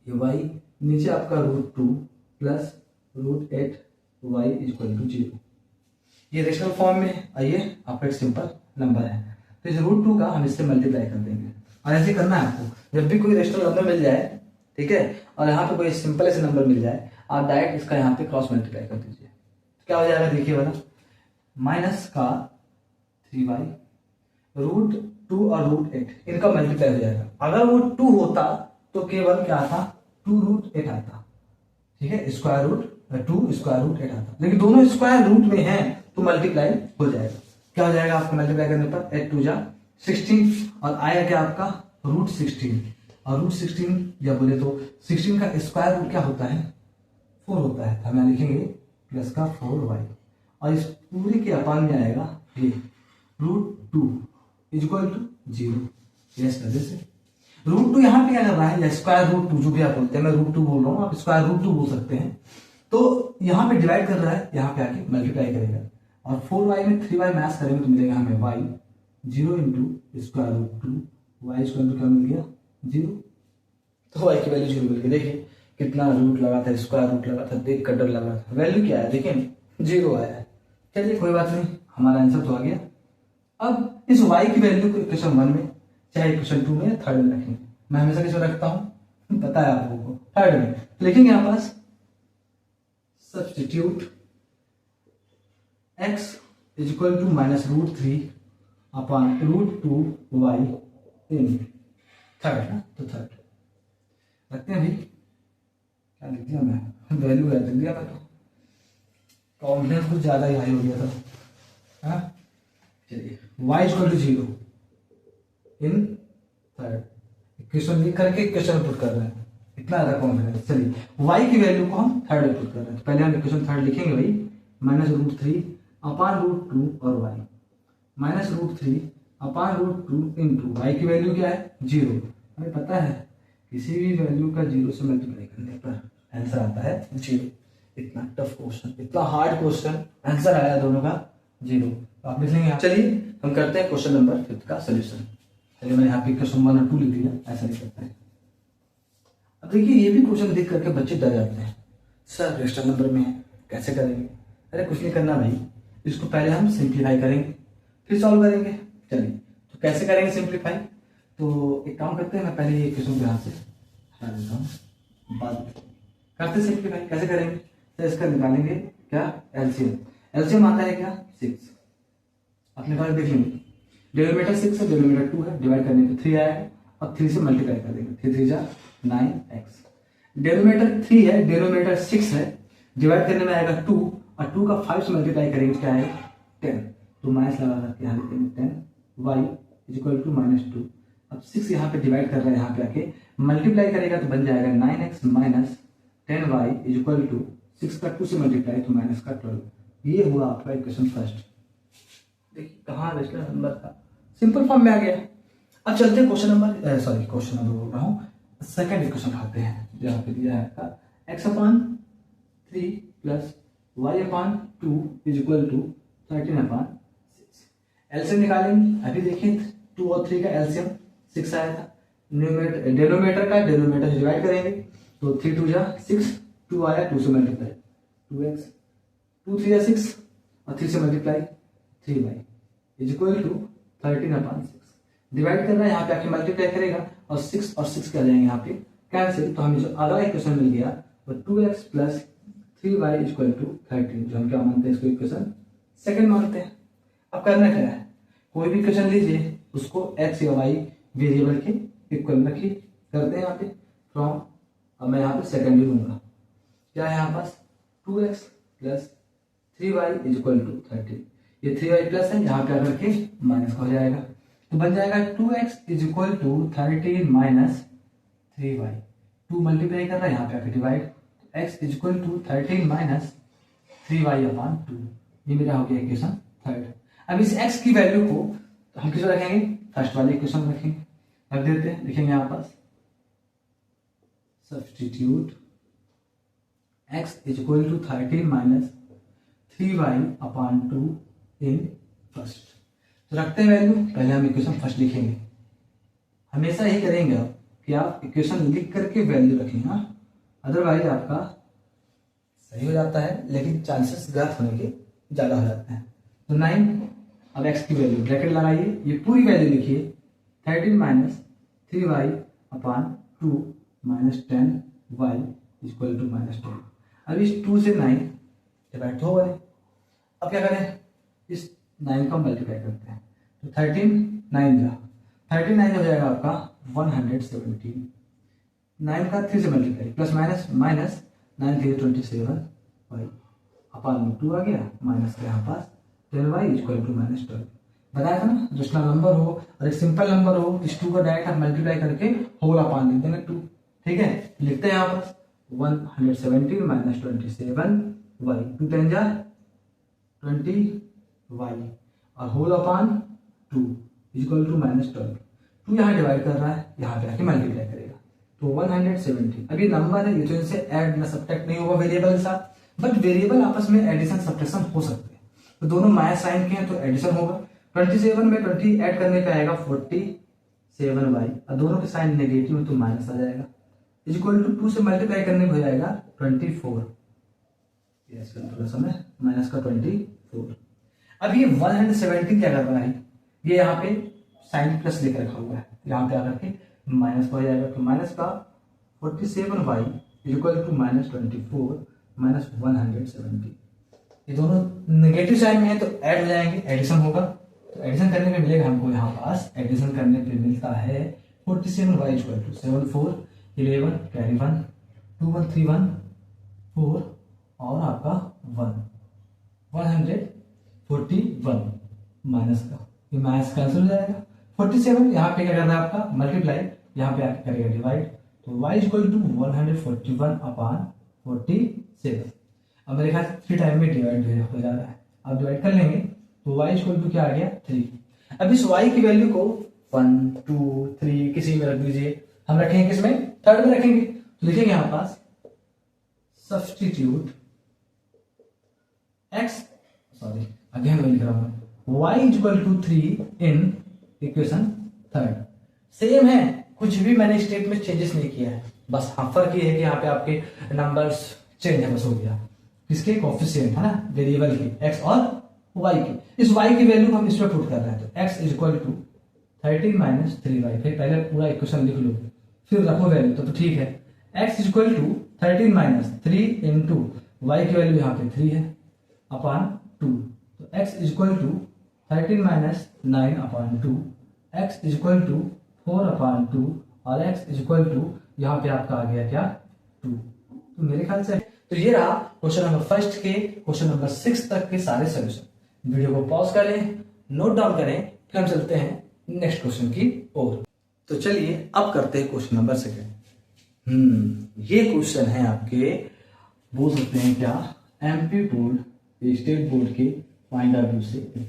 ये y नीचे आपका √2 प्लस √8y इक्वल टू 0। ये रेशनल फॉर्म में आइए, आपका एक सिंपल नंबर है तो इस √2 का हम इससे मल्टीप्लाई कर देंगे। और ऐसे करना है आपको, जब भी कोई रेशनल नंबर मिल जाए, ठीक है, और यहाँ पे कोई सिंपल ऐसे नंबर मिल जाए, आप डायरेक्ट इसका यहाँ पे क्रॉस मल्टीप्लाई कर दीजिए। तो क्या हो जाएगा देखिए वाला, माइनस का 3y √2 और √8 इनका मल्टीप्लाई हो जाएगा। अगर वो 2 होता तो केवल क्या आता? 2√8 आता। ठीक है, स्क्वायर रूट 2 स्क्वायर रूट 8 आता, लेकिन दोनों स्क्वायर रूट में हैं तो मल्टीप्लाई हो जाएगा। क्या हो जाएगा आपको मल्टीप्लाई करने पर? 8 2 जा 16 और आएगा क्या आपका? √16। और √16 या बोले तो 16 का स्क्वायर रूट क्या होता है? 4 होता है। हमें लिखेंगे प्लस का 4y और इस पूरे के अपान में आएगा ये √2 इक्वल टू 0। यस कर से √2 यहाँ पे क्या कर रहा है, या स्क्वायर √2 जो भी आप बोलते हैं, मैं √2 बोल रहा हूँ, आप स्क्वायर √2 बोल सकते हैं। तो यहाँ पे डिवाइड कर रहा है, यहाँ पे आके मल्टीप्लाई करेगा और 4y में 3y मैच करेंगे तो मिलेगा हमें y 0 into square √2 y square to क्या मिल गया? 0। तो y की वैल्यू 0 मिल गई। देखिए कितना रूट लगा था, स्क्वायर रूट लगा था, देख कर डर लगा था, वैल्यू क्या है देखिए 0 आया है। चलिए कोई बात नहीं, हमारा आंसर तो आ गया। अब इस y की वैल्यू को इक्वेशन 1 में चाहे इक्वेशन 2 में या थर्ड में रखेंगे। मैं हमेशा किसमें रखता हूं पता है आप लोगों को, थर्ड में। तो लिखेंगे यहाँ पास substitute x equal to -√3 upon √2y in third ना, तो थर्ड रखते हैं भाई। क्या लिख दिया मैं? वैल्यू लिख दिया मैं, तो कॉन्फिडेंस कुछ ज्यादा ही हाई हो गया था। हाँ चलिए y equal to 0 in third, equation लिख करके इक्वेशन पुट कर रहे हैं, इतना ज्यादा कॉन्फिडेंस। चलिए y की वैल्यू को हम थर्ड में पुट कर रहे हैं। तो पहले हम इक्वेशन थर्ड लिखेंगे भाई, -√3 अपॉन √2 और y -√3 अपान √2 इंटू वाई की वैल्यू क्या है 0। हमें पता है किसी भी वैल्यू का 0 से मल्टीप्लाई करने पर आंसर आता है 0। इतना टफ क्वेश्चन, इतना हार्ड क्वेश्चन, आंसर आया दोनों का 0। तो आप लिख लेंगे। चलिए हम करते हैं क्वेश्चन नंबर 5 का सोल्यूशन। चलिए मैंने यहाँ पे क्वेश्चन 1 और 2 लिख दिया, ऐसा नहीं करते हैं। अब देखिए ये भी क्वेश्चन देख करके बच्चे डर जाते हैं, सर एक्स्ट्रा नंबर में है कैसे करेंगे। अरे कुछ नहीं करना भाई, इसको पहले हम सिंप्लीफाई करेंगे फिर सॉल्व करेंगे। चलिए तो कैसे करेंगे सिंप्लीफाई, तो एक काम करते हैं, मैं पहले ये क्वेश्चन को यहाँ से हटा देता हूँ, बाद करते सिंप्लीफाई। कैसे करेंगे, तो इसका निकालेंगे क्या एलसीएम। एलसीएम आता है क्या 6। अपने पास देख लेंगे, डिनोमिनेटर 6 है, डिनोमिनेटर 2 है, डिवाइड करने पे 3 आएगा और 3 से मल्टीप्लाई कर देंगे, 3 3 जा 9x। डिनोमिनेटर 3 है, डिनोमिनेटर 6 है, डिवाइड करने में आएगा 2 और 2 का 5 से मल्टीप्लाई करेंगे क्या है 10। तो माइनस लगा करके यहाँ लिखेंगे 10y इज इक्वल टू -2। अब 6 यहाँ पे डिवाइड कर रहा है, यहाँ पे आके मल्टीप्लाई करेगा तो बन जाएगा 9x minus 10y is equal to 6 का 2 से मल्टीप्लाई तो माइनस का 12। ये हुआ आपका इक्वेशन फर्स्ट। देखिए कहाँ रेशनल नंबर था, सिंपल फॉर्म में आ गया। अब चलते हैं क्वेश्चन नंबर बोल रहा हूँ, सेकंड इक्वेशन खाते हैं जहाँ पे दिया है आपका x/3 plus y/2 is equal to 13/6। LCM निकालेंगे। अभी देखिए 2 और 3 का एलसीएम 6 आया था, डिनोमिनेटर का डिनोमिनेटर से डिवाइड करेंगे तो 3 2 जा 6, 2 आया 2 से मल्टीप्लाई 2x, 2 3 जा 6 और 3 से multiply 3y is equal to 13/6। Divide करना है, यहाँ पे आके मल्टीप्लाई करेगा और 6 और 6 क्या जाएंगे यहाँ पे कैंसिल। तो हमें जो अगला इक्वेशन मिल गया वो 2x plus 3y is equal to 13, जो हम क्या मानते हैं इसको इक्वेशन सेकंड मानते हैं। अब करना क्या है, कोई भी इक्वेशन लीजिए उसको x या y वेरिएबल के इक्वल रखिए। करते हैं यहाँ पे फ्रॉम, अब मैं यहाँ पे सेकंड ही लूंगा। क्या है यहाँ पास 2x plus 3y is equal to 13। ये 3y प्लस है, यहाँ पे आकर के माइनस हो जाएगा तो बन जाएगा 2x is equal to 13 minus 3y। 2 multiply कर रहा है, यहाँ पे आकर divide, x is equal to 13 minus 3y/2। ये मेरा हो गया इक्वेशन थर्ड। अब इस x की वैल्यू को तो हम किस रखेंगे, फर्स्ट वाले इक्वेशन में रखेंगे। रख देते हैं, लिखेंगे यहाँ पास substitute x is equal to 13 minus 3y/2 in first. तो रखते हैं वैल्यू, पहले हम इक्वेशन फर्स्ट लिखेंगे। हमेशा ही करेंगे आप कि आप इक्वेशन लिख करके वैल्यू रखेंगे, अदरवाइज आपका सही हो जाता है लेकिन चांसेस गलत होने के ज़्यादा हो जाते हैं। तो 9, अब x की वैल्यू ब्रैकेट लगाइए, ये पूरी वैल्यू लिखिए 13 minus 3y/2 minus 10y equal to -2। अब इस 2 से 9 डिवाइड तो होगा नहीं। अब क्या करें, इस 9 का मल्टीप्लाई करते हैं तो 13 9 हो जाएगा आपका 117। 9 का 3 से multiply plus minus minus 9 3 27y अपान 2 आ गया, माइनस का यहाँ पास 10y इक्वल टू -12। बताया था ना, रेशनल नंबर हो और एक सिंपल नंबर हो, इस 2 का डायरेक्ट आप मल्टीप्लाई करके होल अपान लिख देंगे 2। ठीक है, लिखते हैं यहाँ पास 117 माइनस 27y, 2 10 जा 20y और होल अपान 2 इक्वल टू -12। 2 यहाँ डिवाइड कर रहा है, यहाँ पे आके मल्टीप्लाई करेगा तो 117। अभी नंबर है, ये तो इनसे ऐड ना सब्ट्रैक्ट नहीं होगा वेरिएबल के साथ, बट वेरिएबल आपस में एडिशन सब्ट्रैक्शन हो सकते हैं। तो दोनों माइनस साइन के हैं तो एडिशन होगा। 27 में 20 ऐड करने पे आएगा 47y और दोनों के साइन नेगेटिव है तो माइनस आ जाएगा इज इक्वल टू 2 से मल्टीप्लाई करने पे हो जाएगा 24। थोड़ा सा में माइनस का 24। अब ये 117 क्या कर रहा है, ये यहाँ पे साइन प्लस लेकर रखा हुआ है, यहाँ पे आकर के माइनस हो जाएगा तो माइनस का 47y इक्वल टू -24 माइनस 117। ये दोनों नेगेटिव साइन में है तो ऐड हो जाएंगे, एडिशन होगा। तो एडिशन करने पे मिलेगा हमको यहाँ पास, एडिशन करने पे मिलता है 47y इक्वल टू 7 4 11 कैरी 1 2 1 3 1 4 और आपका 141 माइनस का, ये माइनस कैंसिल हो जाएगा। 47 यहाँ पे क्या करना है आपका मल्टीप्लाई, यहाँ पे आके करेगा डिवाइड तो y इक्वल टू 141/47। अब मेरे ख्याल से 3 टाइम में डिवाइड हो जा रहा है, अब डिवाइड कर लेंगे तो y इक्वल टू क्या आ गया 3। अब इस y की वैल्यू को 1 2 3 किसी में रख दीजिए, हम रखेंगे किसमें, थर्ड में रखेंगे। तो लिखेंगे यहां पास सब्सटीट्यूट x, सॉरी अगेन मैं लिख रहा हूं, y equal to 3 in equation third. Same है, कुछ भी मैंने स्टेप में चेंजेस नहीं किया है, बस हाँ फर्क ये है कि यहाँ पे आपके नंबर्स चेंज है, बस हो गया। किसके कोफिशिएंट है ना, वेरिएबल की, x और y की। इस y की वैल्यू हम इसमें पुट कर रहे हैं, तो x is equal to 13 minus 3y। फिर पहले पूरा इक्वेशन लिख लो, फिर रखो वैल्यू, तो ठीक है। x is equal to 13 minus 3 into y की वैल्यू यहाँ पे 3 है अपॉन 2, तो x is equal to 13 minus 9 upon 2, x is equal to 4 upon 2, और x इज इक्वल टू यहाँ पे आपका आ गया क्या 2। तो मेरे ख्याल से तो ये रहा क्वेश्चन नंबर फर्स्ट के क्वेश्चन नंबर 6 तक के सारे सॉल्यूशन। वीडियो को पॉज करें, नोट डाउन करें, फिर हम चलते हैं नेक्स्ट क्वेश्चन की ओर। तो चलिए अब करते हैं क्वेश्चन नंबर 2। ये क्वेश्चन है आपके, बोल सकते हैं क्या, एमपी बोर्ड, स्टेट बोर्ड के पॉइंट ऑफ व्यू से।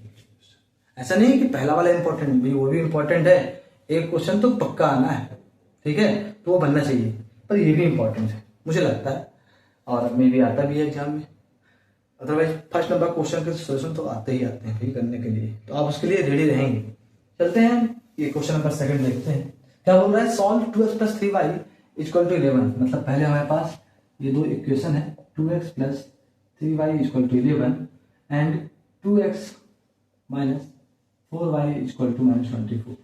ऐसा नहीं है कि पहला वाला इंपॉर्टेंट भी, वो भी इंपॉर्टेंट है, एक क्वेश्चन तो पक्का आना है, ठीक है, तो वो बनना चाहिए, पर ये भी इंपॉर्टेंट है मुझे लगता है, और मे भी आता भी है एग्जाम में। अदरवाइज फर्स्ट नंबर क्वेश्चन के सोल्यूशन तो आते ही आते हैं फिर करने के लिए, तो आप उसके लिए रेडी रहेंगे। चलते हैं ये क्वेश्चन नंबर 2 देखते हैं क्या बोल रहा है। Solve 2x plus 3y equal to 11। मतलब पहले हमारे पास ये दो इक्वेशन है, 2x plus 3y equal to 11 and 2x minus 4y equal to minus 24।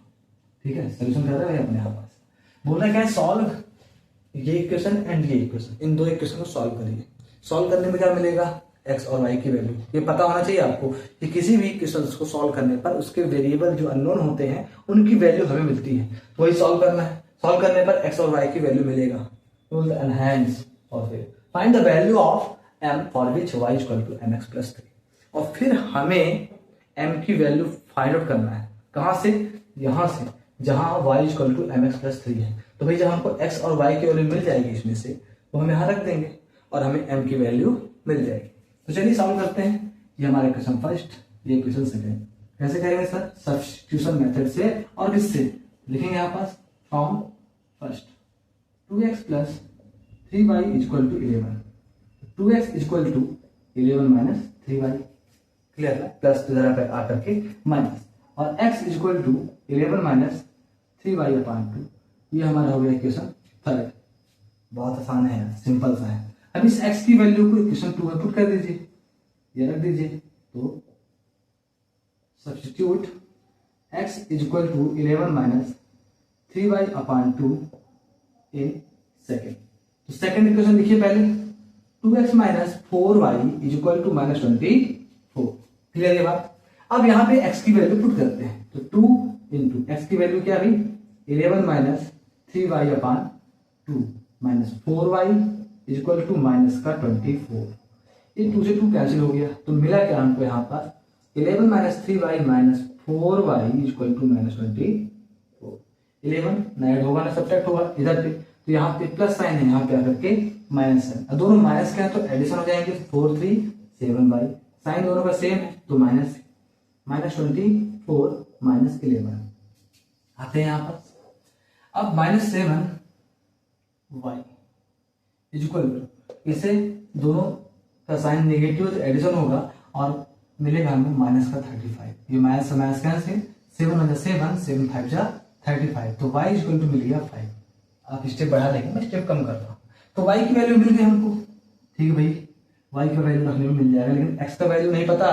ठीक है, सोल्यूशन कर रहे हैं अपने यहाँ पास। बोल रहा है क्या है, सॉल्व ये इक्वेशन एंड ये इक्वेशन, इन दो इक्वेशन को सॉल्व करिए। सॉल्व करने में क्या मिलेगा, x और y की वैल्यू। ये पता होना चाहिए आपको कि किसी भी इक्वेशन को सॉल्व करने पर उसके वेरिएबल जो अननोन होते हैं उनकी वैल्यू हमें मिलती है, तो वही सॉल्व करना है। सॉल्व करने पर x और y की वैल्यू मिलेगा। एनहांस और फिर find the value of m for which y equal to mx plus 3। और फिर हमें m की वैल्यू फाइंड आउट करना है, कहां से, यहां से, जहां y equal to mx plus 3 है। तो भाई जब हमको x और y की वैल्यू मिल जाएगी इसमें से, तो हम यहाँ रख देंगे और हमें m की वैल्यू मिल जाएगी। तो चलिए सॉल्व करते हैं। ये हमारा क्वेश्चन फर्स्ट, ये क्वेश्चन सेकंड। कैसे करेंगे सर, सब्स्टिट्यूशन मेथड से, और किससे लिखेंगे यहाँ पास, from first 2x plus 3y equal to 11, 2x equal to 11 minus 3y, clear है, प्लस जरा पे आकर के माइनस, और x equal to 11 minus 3y upon 2। ये हमारा हो गया इक्वेशन थर्ड। बहुत आसान है, सिंपल सा है। अब इस x की वैल्यू को इक्वेशन 2 में पुट कर दीजिए, ये रख दीजिए। तो substitute x equal to 11 minus 3y upon 2 in second. तो सेकेंड इक्वेशन लिखिए पहले, 2x minus 4y equal to minus 24। Clear ये बात। अब यहाँ पे x की वैल्यू पुट करते हैं, तो 2 इंटू x की वैल्यू क्या अभी 11 minus 3y upon 2 minus 4y equal to minus का 24। ये 2 से 2 कैंसिल हो गया, तो मिला क्या हमको यहाँ पर 11 minus 3y minus 4y equal to minus 24। 11 add होगा ना, सब्ट्रैक्ट होगा इधर पे, तो यहाँ पे प्लस साइन है, यहाँ पे आकर के माइनस है। दोनों माइनस के हैं तो एडिशन हो जाएंगे, 4 3 7y, साइन दोनों का सेम है तो माइनस 24 माइनस 11 आते हैं यहाँ पर। अब माइनस 7y इक्वल टू, इसे दोनों का साइन नेगेटिव तो एडिशन होगा और मिलेगा हमें माइनस का 35। ये माइनस माइनस कैंसिल, 7 7 7 5 35, तो y इक्वल टू मिल गया 5। आप स्टेप बढ़ा देंगे, मैं स्टेप कम कर रहा हूँ। तो y की वैल्यू मिल गई हमको, ठीक है भाई, y का वैल्यू रखने में मिल जाएगा, लेकिन x का वैल्यू नहीं पता,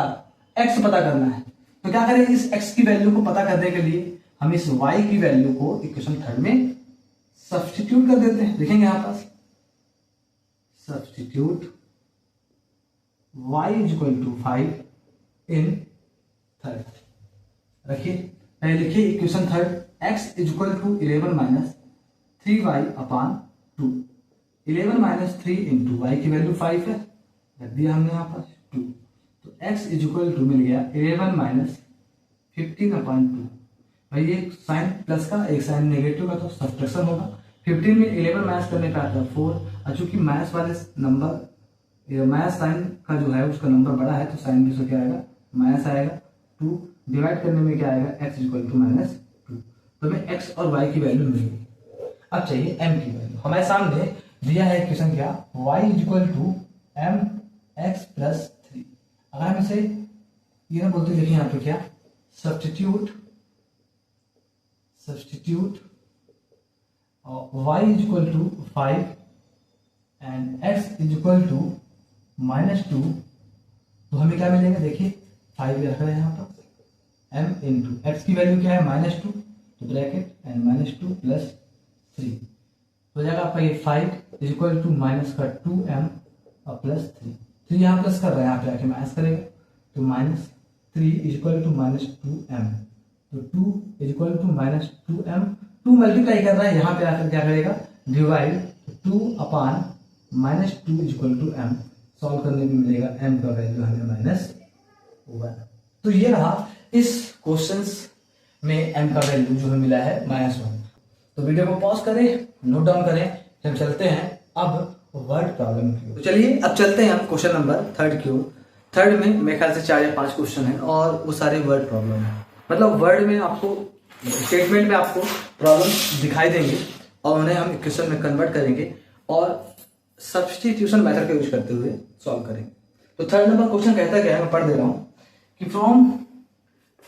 x पता करना है। तो क्या करें, इस x की वैल्यू को पता करने के लिए हम इस y की वैल्यू को इक्वेशन थर्ड में सब्स्टिट्यूट कर देते हैं। लिखेंगे यहाँ पास substitute y equal to 5 in third. रखिए पहले लिखिए equation third, x equal to 11 minus 3y upon 2, 11 minus 3 into y की वैल्यू 5 है, रख दिया हमने यहाँ पर 2, तो x इक्वल टू मिल गया 11 माइनस 15 अपॉन 2। भाई एक साइन प्लस का एक साइन नेगेटिव का तो सब्ट्रैक्शन होगा। 15 में 11 माइनस करने का आता है 4, और चूंकि माइनस वाले नंबर माइनस साइन का जो है उसका नंबर बड़ा है तो साइन भी उसका क्या आएगा, माइनस आएगा। 2 डिवाइड करने में क्या आएगा, x इक्वल टू -2। तो हमें x और y की वैल्यू मिल गई। अब चाहिए m की वैल्यू। हमारे सामने दिया है इक्वेशन क्या, y equal to m x plus 3। अगर हम इसे ये ना बोलते लिखें यहाँ पे क्या, substitute y equal to 5 and x equal to -2, तो हमें क्या मिलेगा, देखिए 5 रखा है यहाँ पर, m इंटू एक्स की वैल्यू क्या है -2, तो ब्रैकेट एंड -2 प्लस 3 तो जाएगा आपका ये 5 इक्वल टू माइनस का 2m और प्लस 3 यहाँ प्लस कर रहा है, यहाँ पे आके माइनस करेगा, तो -3 इक्वल टू -2m, तो 2 इक्वल टू -2m, 2 मल्टीप्लाई कर रहा है, यहाँ पे आकर क्या करेगा, divide 2 upon -2 equal to m, solve करने पे मिलेगा m का वैल्यू हमें -1। तो ये रहा इस क्वेश्चंस में m का वैल्यू जो हमें मिला है -1। तो वीडियो को पॉज करें, नोट डाउन करें, हम चलते हैं अब वर्ड प्रॉब्लम की। तो चलिए अब चलते हैं हम क्वेश्चन नंबर 3 की ओर। 3 में मेरे ख्याल से 4 या 5 क्वेश्चन है और वो सारे वर्ड प्रॉब्लम है, मतलब वर्ड में आपको स्टेटमेंट में आपको प्रॉब्लम दिखाई देंगे और उन्हें हम इक्वेशन में कन्वर्ट करेंगे और सब्स्टिट्यूशन मेथड का यूज करते हुए सॉल्व करेंगे। तो 3 नंबर क्वेश्चन कहता क्या है, मैं पढ़ दे रहा हूँ कि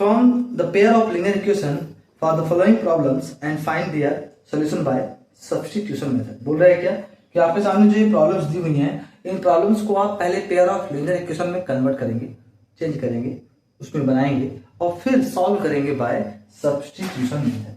from the pair of linear equation for the following problems and find their solution bye substitution method. बोल रहा है क्या कि आपके सामने जो ये प्रॉब्लम्स दी हुई हैं, इन प्रॉब्लम्स को आप पहले पेयर ऑफ लीनियर इक्वेशन में कन्वर्ट करेंगे, चेंज करेंगे, उसमें बनाएंगे और फिर सॉल्व करेंगे बाय सब्स्टिट्यूशन मेथड।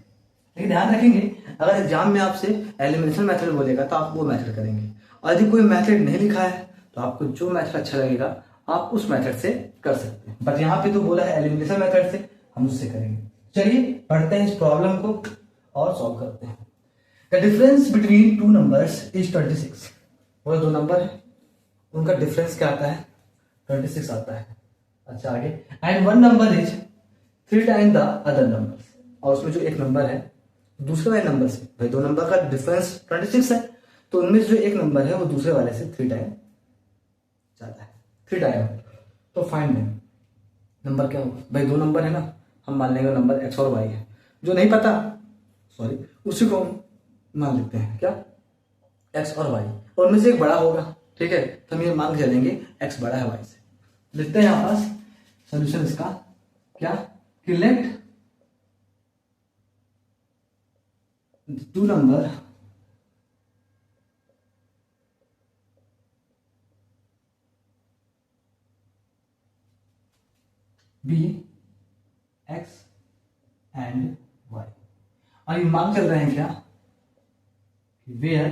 लेकिन ध्यान रखेंगे, अगर एग्जाम में आपसे एलिमिनेशन मेथड बोलेगा तो आप वो मेथड करेंगे, और यदि कोई मेथड नहीं लिखा है तो आपको जो मेथड अच्छा लगेगा आप उस मेथड से कर सकते हैं। बट यहाँ पे तो बोला है एलिमिनेशन मेथड से, हम उससे करेंगे। चलिए पढ़ते हैं इस प्रॉब्लम को और सॉल्व करते हैं। The difference between 2 numbers is 26। वो 2 नंबर है, उनका डिफरेंस क्या आता है, 26 आता है। अच्छा आगे, and 1 number is 3 time the other number, और उसमें जो एक नंबर है दूसरे वाले नंबर से, भाई 2 नंबर का डिफरेंस 26 है, तो उनमें जो एक नंबर है वो दूसरे वाले से 3 टाइम ज्यादा है, 3 टाइम। तो फाइंड नंबर क्या होगा, भाई 2 नंबर है ना, हम मान लेंगे नंबर x और y है, जो नहीं पता सॉरी उसी को मान लेते हैं क्या, x और y, और उनमें से एक बड़ा होगा, ठीक है, तो हम ये मान के चलेंगे x बड़ा है y से। लिखते हैं यहाँ पास सोल्यूशन इसका क्या, कि let 2 number be x and y, और ये मान चल रहे हैं क्या, where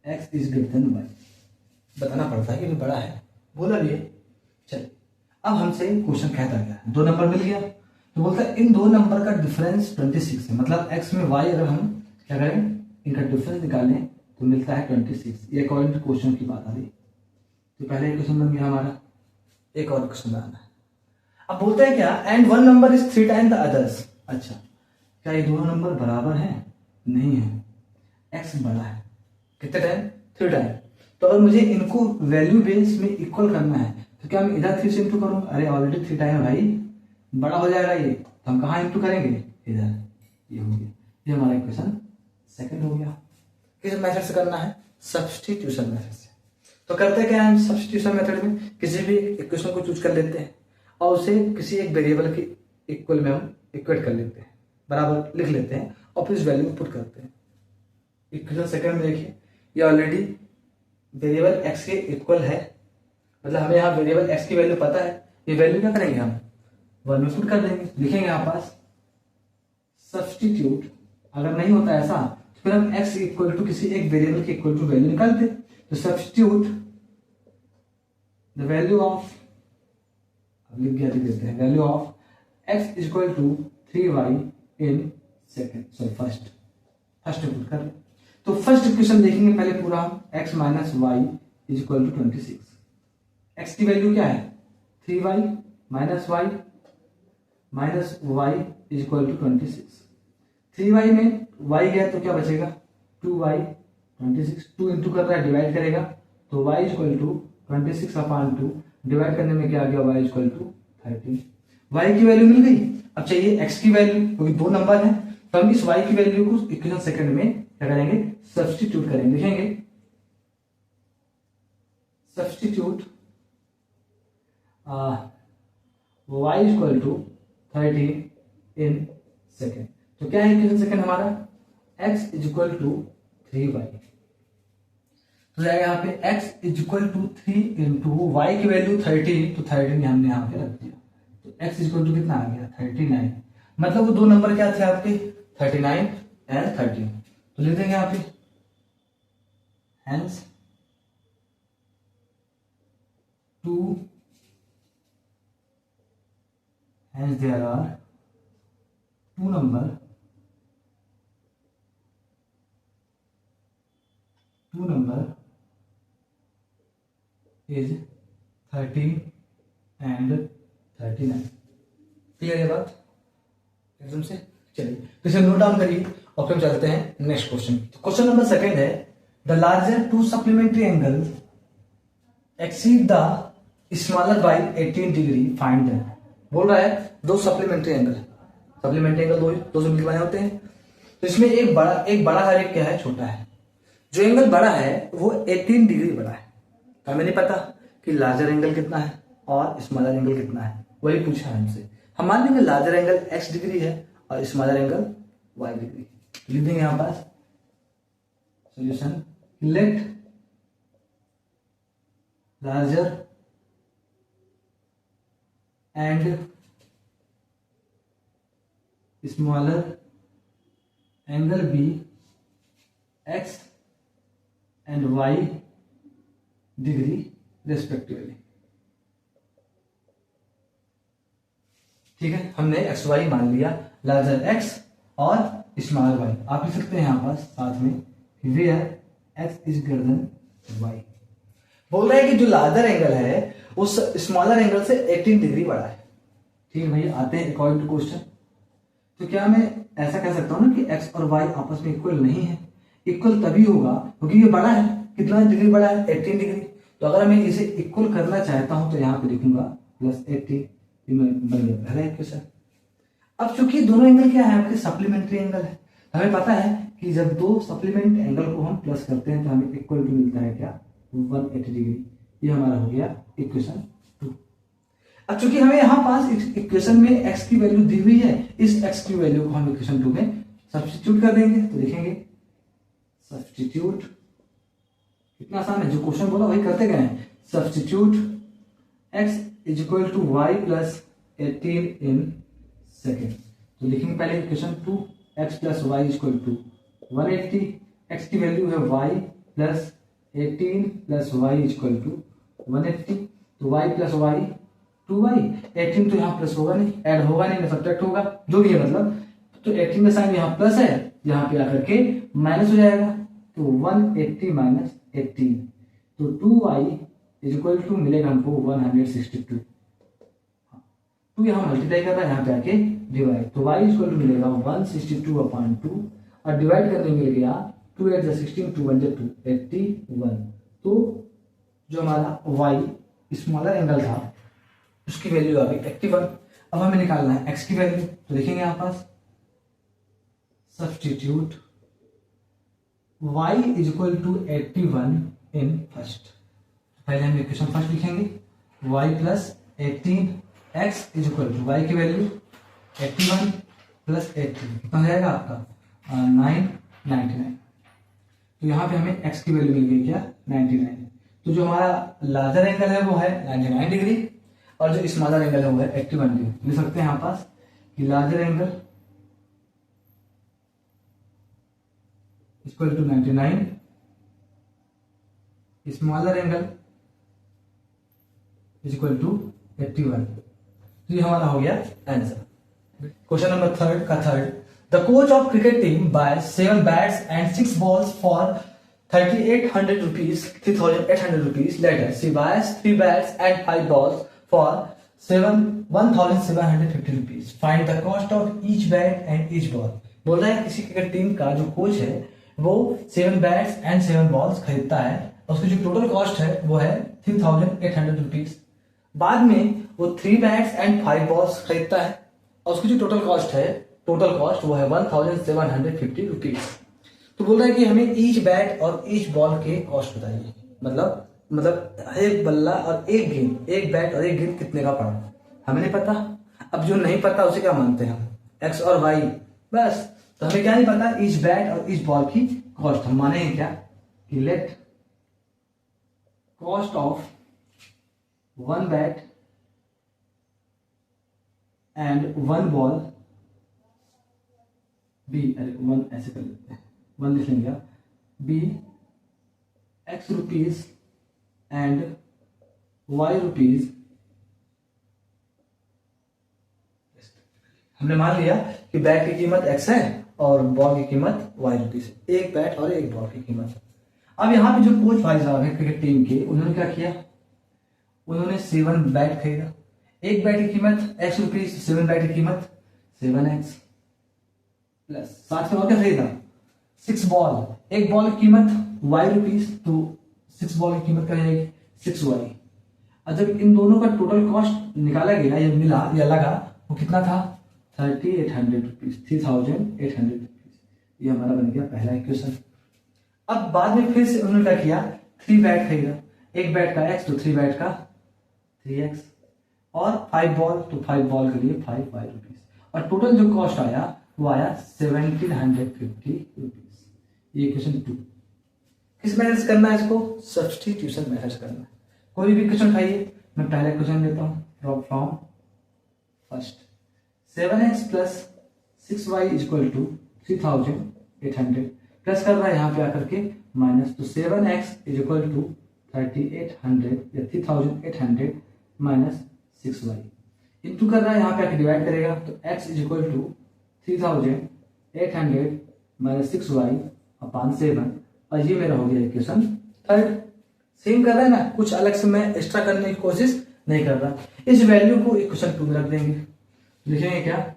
x is greater than y, बताना पड़ता है कि बड़ा है, बोला भी है। चलिए अब हमसे क्वेश्चन कहता गया 2 नंबर मिल गया, तो बोलता है इन 2 नंबर का डिफरेंस 26 है, मतलब x में y अगर हम क्या करें इनका डिफरेंस निकालें तो मिलता है 26। ये अकॉर्डिंग टू क्वेश्चन की बात आ रही। तो पहले क्वेश्चन बन गया हमारा, एक और क्वेश्चन बनाना है। अब बोलते हैं क्या, and 1 number is 3 time the others. अच्छा, क्या ये दोनों नंबर बराबर हैं? नहीं है, x बड़ा है, कितने टाइम, 3 टाइम। तो अगर मुझे इनको वैल्यू बेस में इक्वल करना है तो क्या मैं इधर 3 से इंटू करूँ, अरे ऑलरेडी 3 टाइम भाई, बड़ा हो जाएगा ये, तो हम कहाँ इंटू करेंगे, इधर, ये हो गया, ये हमारा इक्वेशन सेकंड हो गया। किस मेथड से करना है, सब्स्टिट्यूशन मेथड से। तो करते क्या है, हम सब्स्टिट्यूशन मेथड में किसी भी इक्वेशन को चूज कर लेते हैं और उसे किसी एक वेरिएबल के इक्वल में हम इक्वेट कर लेते हैं, बराबर लिख लेते हैं और फिर इस वैल्यू को पुट करते हैं। इक्वेशन सेकंड में देखिए, ये ऑलरेडी वेरिएबल x के इक्वल है, मतलब हमें यहाँ वेरिएबल x की वैल्यू पता है, ये वैल्यू क्या करेंगे हम 1 में पुट कर देंगे, लिखेंगे यहाँ पास सब्स्टिट्यूट। अगर नहीं होता ऐसा तो फिर हम x इक्वल टू किसी एक वेरिएबल के इक्वल टू वैल्यू निकालते, तो सब्स्टिट्यूट द वैल्यू ऑफ, लिख देते हैं, value of x equal to 3y in second, sorry first put कर। तो फर्स्ट इक्वेशन देखेंगे पहले पूरा, x minus y is equal to 26। x की वैल्यू क्या है 3y minus y is equal to 26। 3y में y गया तो क्या बचेगा 2y, 26, 2 इंटू कर रहा है, डिवाइड करेगा तो y is equal to 26 upon 2, divide करने में क्या आ गया y is equal to 13। y की वैल्यू मिल गई। अब चाहिए x की वैल्यू, क्योंकि दो नंबर है तो हम इस y की वैल्यू को इक्वेशन सेकंड में क्या करेंगे, सब्स्टिट्यूट करेंगे। लिखेंगे substitute y equal to 30 in second. तो क्या है इक्वेशन सेकंड हमारा, x is equal to 3y। तो जाएगा यहाँ पे x is equal to 3 into y की वैल्यू 13, तो 13 हमने यहाँ पे रख दिया। तो x इज इक्वल टू कितना आ गया 39। मतलब वो दो नंबर क्या थे आपके 39 एंड 13। तो लिख देंगे यहाँ पे hence there are two number is 13 and 39। Clear है बात एकदम से। चलिए तो इसे नोट डाउन करिए और फिर चलते हैं next question. Question number second है, the larger two supplementary angle exceed the smaller by 18 degree find the. बोल रहा है दो सप्लीमेंट्री एंगल दो से मिलकर बने होते हैं। तो इसमें एक बड़ा है, एक क्या है, छोटा है। जो एंगल बड़ा है वो 18 डिग्री बड़ा है। हमें नहीं पता कि लार्जर एंगल कितना है और स्मॉलर एंगल कितना है, वही पूछा है हमसे। हम मान लेंगे लार्जर एंगल x डिग्री है और स्मॉलर एंगल y डिग्री। लिख देंगे यहां पास solution, let larger and smaller angle be x and y degree respectively. ठीक है, हमने एक्स वाई मान लिया, लार्जर एक्स और स्मॉलर वाई। आप लिख सकते हैं यहां पास साथ में where x is greater than y. बोल रहा है कि जो लार्जर एंगल है उस स्मॉलर एंगल से 18 डिग्री बड़ा है। ठीक है भैया, आते हैं अकॉर्डिंग टू क्वेश्चन। तो क्या मैं ऐसा कह सकता हूं ना कि एक्स और वाई आपस में इक्वल नहीं है? इक्वल तभी होगा क्योंकि ये बड़ा है। कितना डिग्री बड़ा है? 18 डिग्री। तो अगर मैं इसे इक्वल करना चाहता हूं तो यहां पे लिखूंगा +18, बन गया पहला इक्वेशन। अब चूंकि दोनों एंगल क्या है आपके सप्लीमेंट्री एंगल है, हमें पता है कि जब दो सप्लीमेंट एंगल को हम प्लस करते हैं तो हमें इक्वल टू मिलता है क्या, 180 डिग्री। ये हमारा हो गया इक्वेशन 2। अब चूंकि हमें यहां पास इक्वेशन में x की वैल्यू दी हुई है, इस x की वैल्यू को हम इक्वेशन 2 में सब्स्टिट्यूट कर देंगे। तो लिखेंगे सब्स्टिट्यूट, कितना आसान है, जो क्वेश्चन बोला वही करते गए हैं। Substitute x is equal to y plus 18 in second. तो लिखेंगे पहले equation 2, x plus y is equal to 180। x की वैल्यू है y plus 18 plus y is equal to 180। तो y प्लस वाई 2y। 18 तो यहाँ प्लस होगा नहीं, ऐड होगा नहीं, सब्ट्रैक्ट होगा, जो भी है मतलब। तो 18 का साइन यहाँ प्लस है, यहाँ पे आकर के माइनस हो जाएगा। तो 180 माइनस 18, तो 2y इज इक्वल टू मिलेगा हमको 162। 2 यहाँ मल्टीप्लाई कर रहा है, यहाँ पे आके डिवाइड। तो y इज इक्वल टू मिलेगा 162/2 और डिवाइड करने मिल गया 2 8 16, 2 1 2, 81। तो जो हमारा y स्मॉलर एंगल था उसकी वैल्यू आ गई 81। अब हमें निकालना है x की वैल्यू। तो लिखेंगे यहाँ पास substitute y is equal to 81 in first. पहले हम इक्वेशन फर्स्ट लिखेंगे, y plus 18, x is equal to y की वैल्यू 81 प्लस 18 कितना हो जाएगा आपका 999। तो यहाँ पे हमें x की वैल्यू मिल गई क्या 99। तो जो हमारा लार्जर एंगल है वो है 99 डिग्री और जो स्मॉलर एंगल है वो है 81 डिग्री। लिख सकते हैं यहाँ पास कि larger angle equal to 99, smaller angle is equal to 81। तो ये हमारा हो गया answer. Question number third, the coach of cricket team buy 7 bats and 6 balls for 3800 rupees, 3800 rupees. Later, she buys 3 bats and 5 balls for 1750 rupees. Find the cost of each bat and each ball. बोल रहा है किसी cricket team का जो coach है वो 7 bats and 7 balls खरीदता है, उसकी जो टोटल कॉस्ट है वो है 3800 रुपीज। बाद में वो 3 बैट्स एंड 5 बॉल्स खरीदता है और उसकी जो टोटल कॉस्ट है, टोटल कॉस्ट वो है 1750 रुपीज। तो बोल रहा है कि हमें ईच बैट और ईच बॉल के कॉस्ट बताइए, मतलब एक बल्ला और एक गेंद, एक बैट और एक गेंद कितने का पड़ा, हमें नहीं पता। अब जो नहीं पता उसे क्या मानते हैं हम, एक्स और वाई, बस। तो हमें क्या नहीं पता, ईच बैट और ईच बॉल की कॉस्ट हम माने क्या कि let cost of one bat and one ball be, अरे वन ऐसे कर लेते हैं, वन लिख लेंगे, be x rupees and y rupees. हमने मान लिया कि बैट की कीमत एक्स है और बॉल की कीमत वाई रुपीज, एक बैट और एक बॉल की कीमत। अब यहाँ पे जो कोच भाई साहब है क्रिकेट टीम के, उन्होंने क्या किया, उन्होंने 7 बैट खरीदा, एक बैट की कीमत एक्स रुपीज, 7 बैट की कीमत 7x प्लस साथ में और क्या खरीदा 6 बॉल, एक बॉल की कीमत वाई रुपीज, तो 6 बॉल की कीमत क्या जाएगी 6y। और जब इन दोनों का टोटल कॉस्ट निकाला गया या मिला या लगा, वो कितना था 3800 रुपीज, 3800 रुपीज। ये हमारा बन गया पहला इक्वेशन। अब बाद में फिर से उन्होंने क्या किया, 3 बैट खरीदा, एक बैट का x तो 3 बैट का 3x, और 5 बॉल तो 5 बॉल के लिए 5 वाई रुपीज, और टोटल जो कॉस्ट आया वो आया 1750 रुपीज। ये इक्वेशन 2। किस मेथड से करना है इसको, सब्स्टिट्यूशन मेथड से करना है। कोई भी क्वेश्चन खाइए, मैं पहले क्वेश्चन लेता हूँ, drop from first, 7x plus 6y equal to 3800, plus कर रहा है यहाँ पे आकर के माइनस, तो 7x इज इक्वल टू 3800 या 3800 माइनस 6y, इंटू कर रहा है यहाँ पे आकर डिवाइड करेगा, तो x is equal to 3800 minus 6y upon 7, और ये मेरा हो गया इक्वेशन 3। सेम कर रहा है ना, कुछ अलग से मैं एक्स्ट्रा करने की कोशिश नहीं कर रहा। इस वैल्यू को इक्वेशन 2 में रख देंगे, लिखेंगे क्या,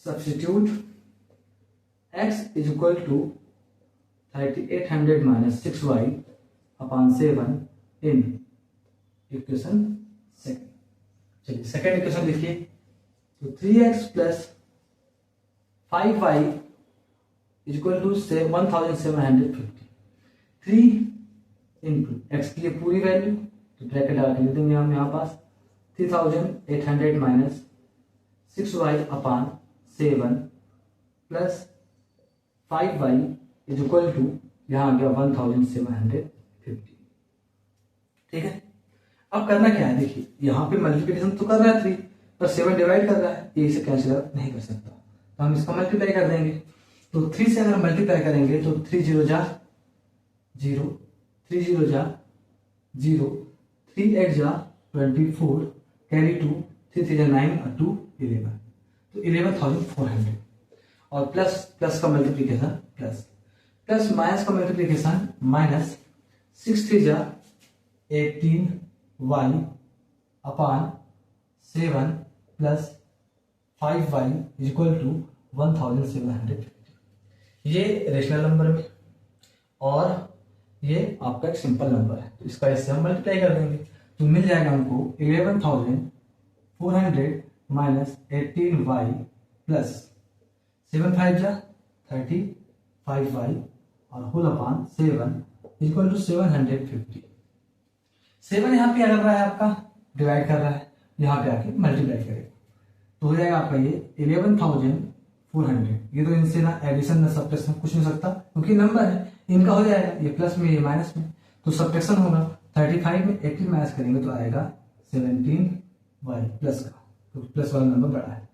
substitute x is equal to 3800 minus 6y upon 7 in equation second. चलिए सेकंड इक्वेशन लिखिए, तो 3x plus 5y is equal to 1750, 3 into x की पूरी वैल्यू, तो ब्रैकेट लगा के लिख देंगे हम यहाँ पास 3800 minus 6y upon 7 plus 5y is equal to यहाँ आ गया 1750। ठीक है, अब करना क्या है, देखिए यहाँ पे मल्टीप्लिकेशन तो कर रहा है 3 पर 7 डिवाइड कर रहा है, ये इसे कैंसिल नहीं कर सकता, तो हम इसका मल्टीप्लाई कर देंगे। तो 3 से अगर मल्टीप्लाई करेंगे तो 3 0 जा 0, 3 0 जा 0, 3 8 जा 24, कैरी 2, 3 3 जा 9 और 2 11, तो 11,400, और प्लस प्लस का मल्टीप्लिकेशन प्लस, प्लस माइनस का मल्टीप्लिकेशन माइनस, 6 3 जा 18y upon 7 plus 5y is equal to 1750। ये रेशनल नंबर में और ये आपका एक सिंपल नंबर है, तो इसका इससे हम मल्टीप्लाई कर देंगे, तो मिल जाएगा हमको 11,400 माइनस 18y प्लस 7 5 जा 35y और होल अपॉन 7 इक्वल टू 750। 7 यहाँ पे आ रहा है आपका डिवाइड कर रहा है, यहाँ पे आके मल्टीप्लाई करेगा, तो हो जाएगा आपका ये 11,400। ये तो इनसे ना एडिशन ना सब्ट्रैक्शन कुछ नहीं सकता, क्योंकि नंबर है, इनका हो जाएगा ये प्लस में ये माइनस में, तो सब्ट्रैक्शन होगा 35 में 18 माइनस करेंगे तो आएगा 17y प्लस का, तो प्लस वाला नंबर बड़ा है,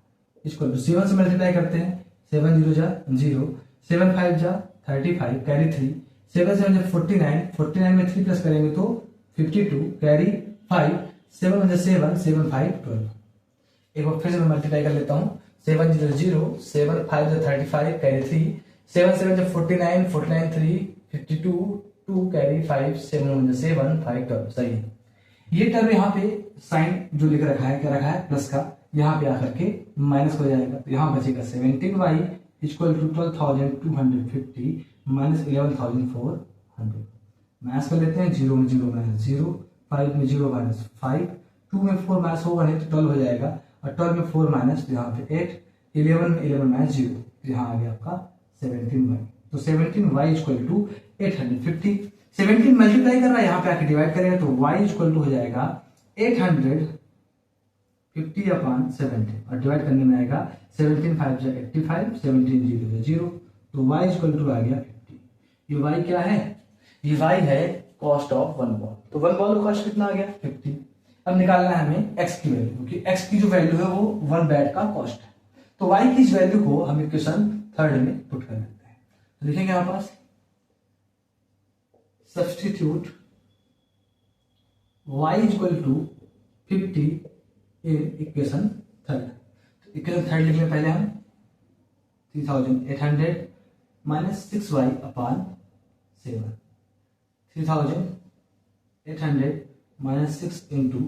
इसको 7 से मल्टीप्लाई करते हैं, 7 0 जा 0, 7 5 जा 35, कैरी 3, 7 7 जा 49, 49 में 3 प्लस करेंगे तो 52, कैरी 5, 7 1 जा 7, 7 5 12। एक बार फिर से मैं मल्टीप्लाई कर लेता हूँ, 7 0 0, 7 5 जा 35, कैरी 3, 7 7 जा 49, 49 3, 52 2, कैरी 5, 7 1 जा 7 5 12। सही है, ये टर्म यहाँ पे साइन जो लिख रखा है, क्या रखा है प्लस का, यहाँ पे आकर के माइनस हो जाएगा, तो यहाँ बचेगा 17y equal to 12,250 minus 11,400। Minus कर लेते हैं, 0 में 0 माइनस 0, 5 में 0 माइनस 5, 2 में 4 माइनस होगा नहीं तो 12 हो जाएगा, और 12 में 4 माइनस यहाँ पे 8, 11 में 11 माइनस 0, यहाँ आ गया आपका 17y। तो 17y इक्वल टू 850। 17 मल्टीप्लाई कर रहा है, यहाँ पे आके डिवाइड करेगा तो y इक्वल टू हो जाएगा 850 अपॉन 70, और डिवाइड करने में आएगा 17 5 जा 85, 17 0 जा 0, तो y इक्वल टू आ गया 50। ये y क्या है? ये y है कॉस्ट ऑफ वन बॉल। तो वन बॉल का कॉस्ट कितना आ गया? 50। अब निकालना है हमें x की वैल्यू, क्योंकि x की जो वैल्यू है वो वन बैट का कॉस्ट है। तो y की इस वैल्यू को हम इक्वेशन 3 में पुट कर देते हैं। तो लिखेंगे हमारे पास substitute y equal to 50 in equation 3। Equation 3 लिख लें पहले हम, 3800 minus 6y upon 7, 3800 minus 6 into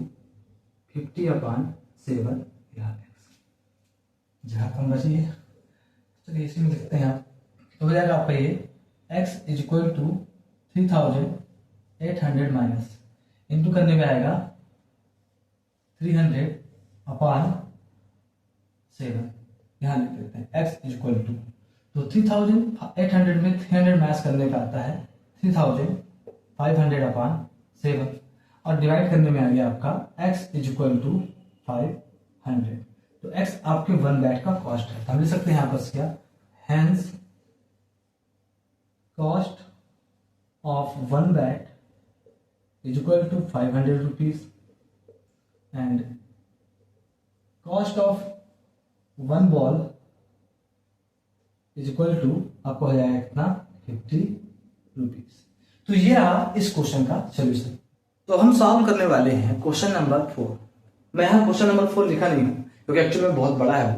50 upon 7, जहाँ कम बचिए चलिए इसी में लिखते हैं आप। तो हो जाएगा आपका ये x is equal to 3800 minus into करने में आएगा 300 अपॉन 7, यहाँ लिख देते हैं x इज इक्वल टू, तो 3800 में 300 माइनस करने का आता है 3500 अपॉन 7, और डिवाइड करने में आ गया आपका x इज इक्वल टू 500। तो x आपके वन बैट का कॉस्ट है, तो हम लिख सकते हैं यहां पर क्या, hence cost of one bat is equal to 500 rupees and cost of one ball is equal to आपको हो जाएगा कितना, 50 रुपीज। तो ये रहा इस क्वेश्चन का सोल्यूशन। तो हम सॉल्व करने वाले हैं क्वेश्चन नंबर 4। मैं यहाँ क्वेश्चन नंबर 4 लिखा नहीं हूँ क्योंकि एक्चुअली में बहुत बड़ा है वो,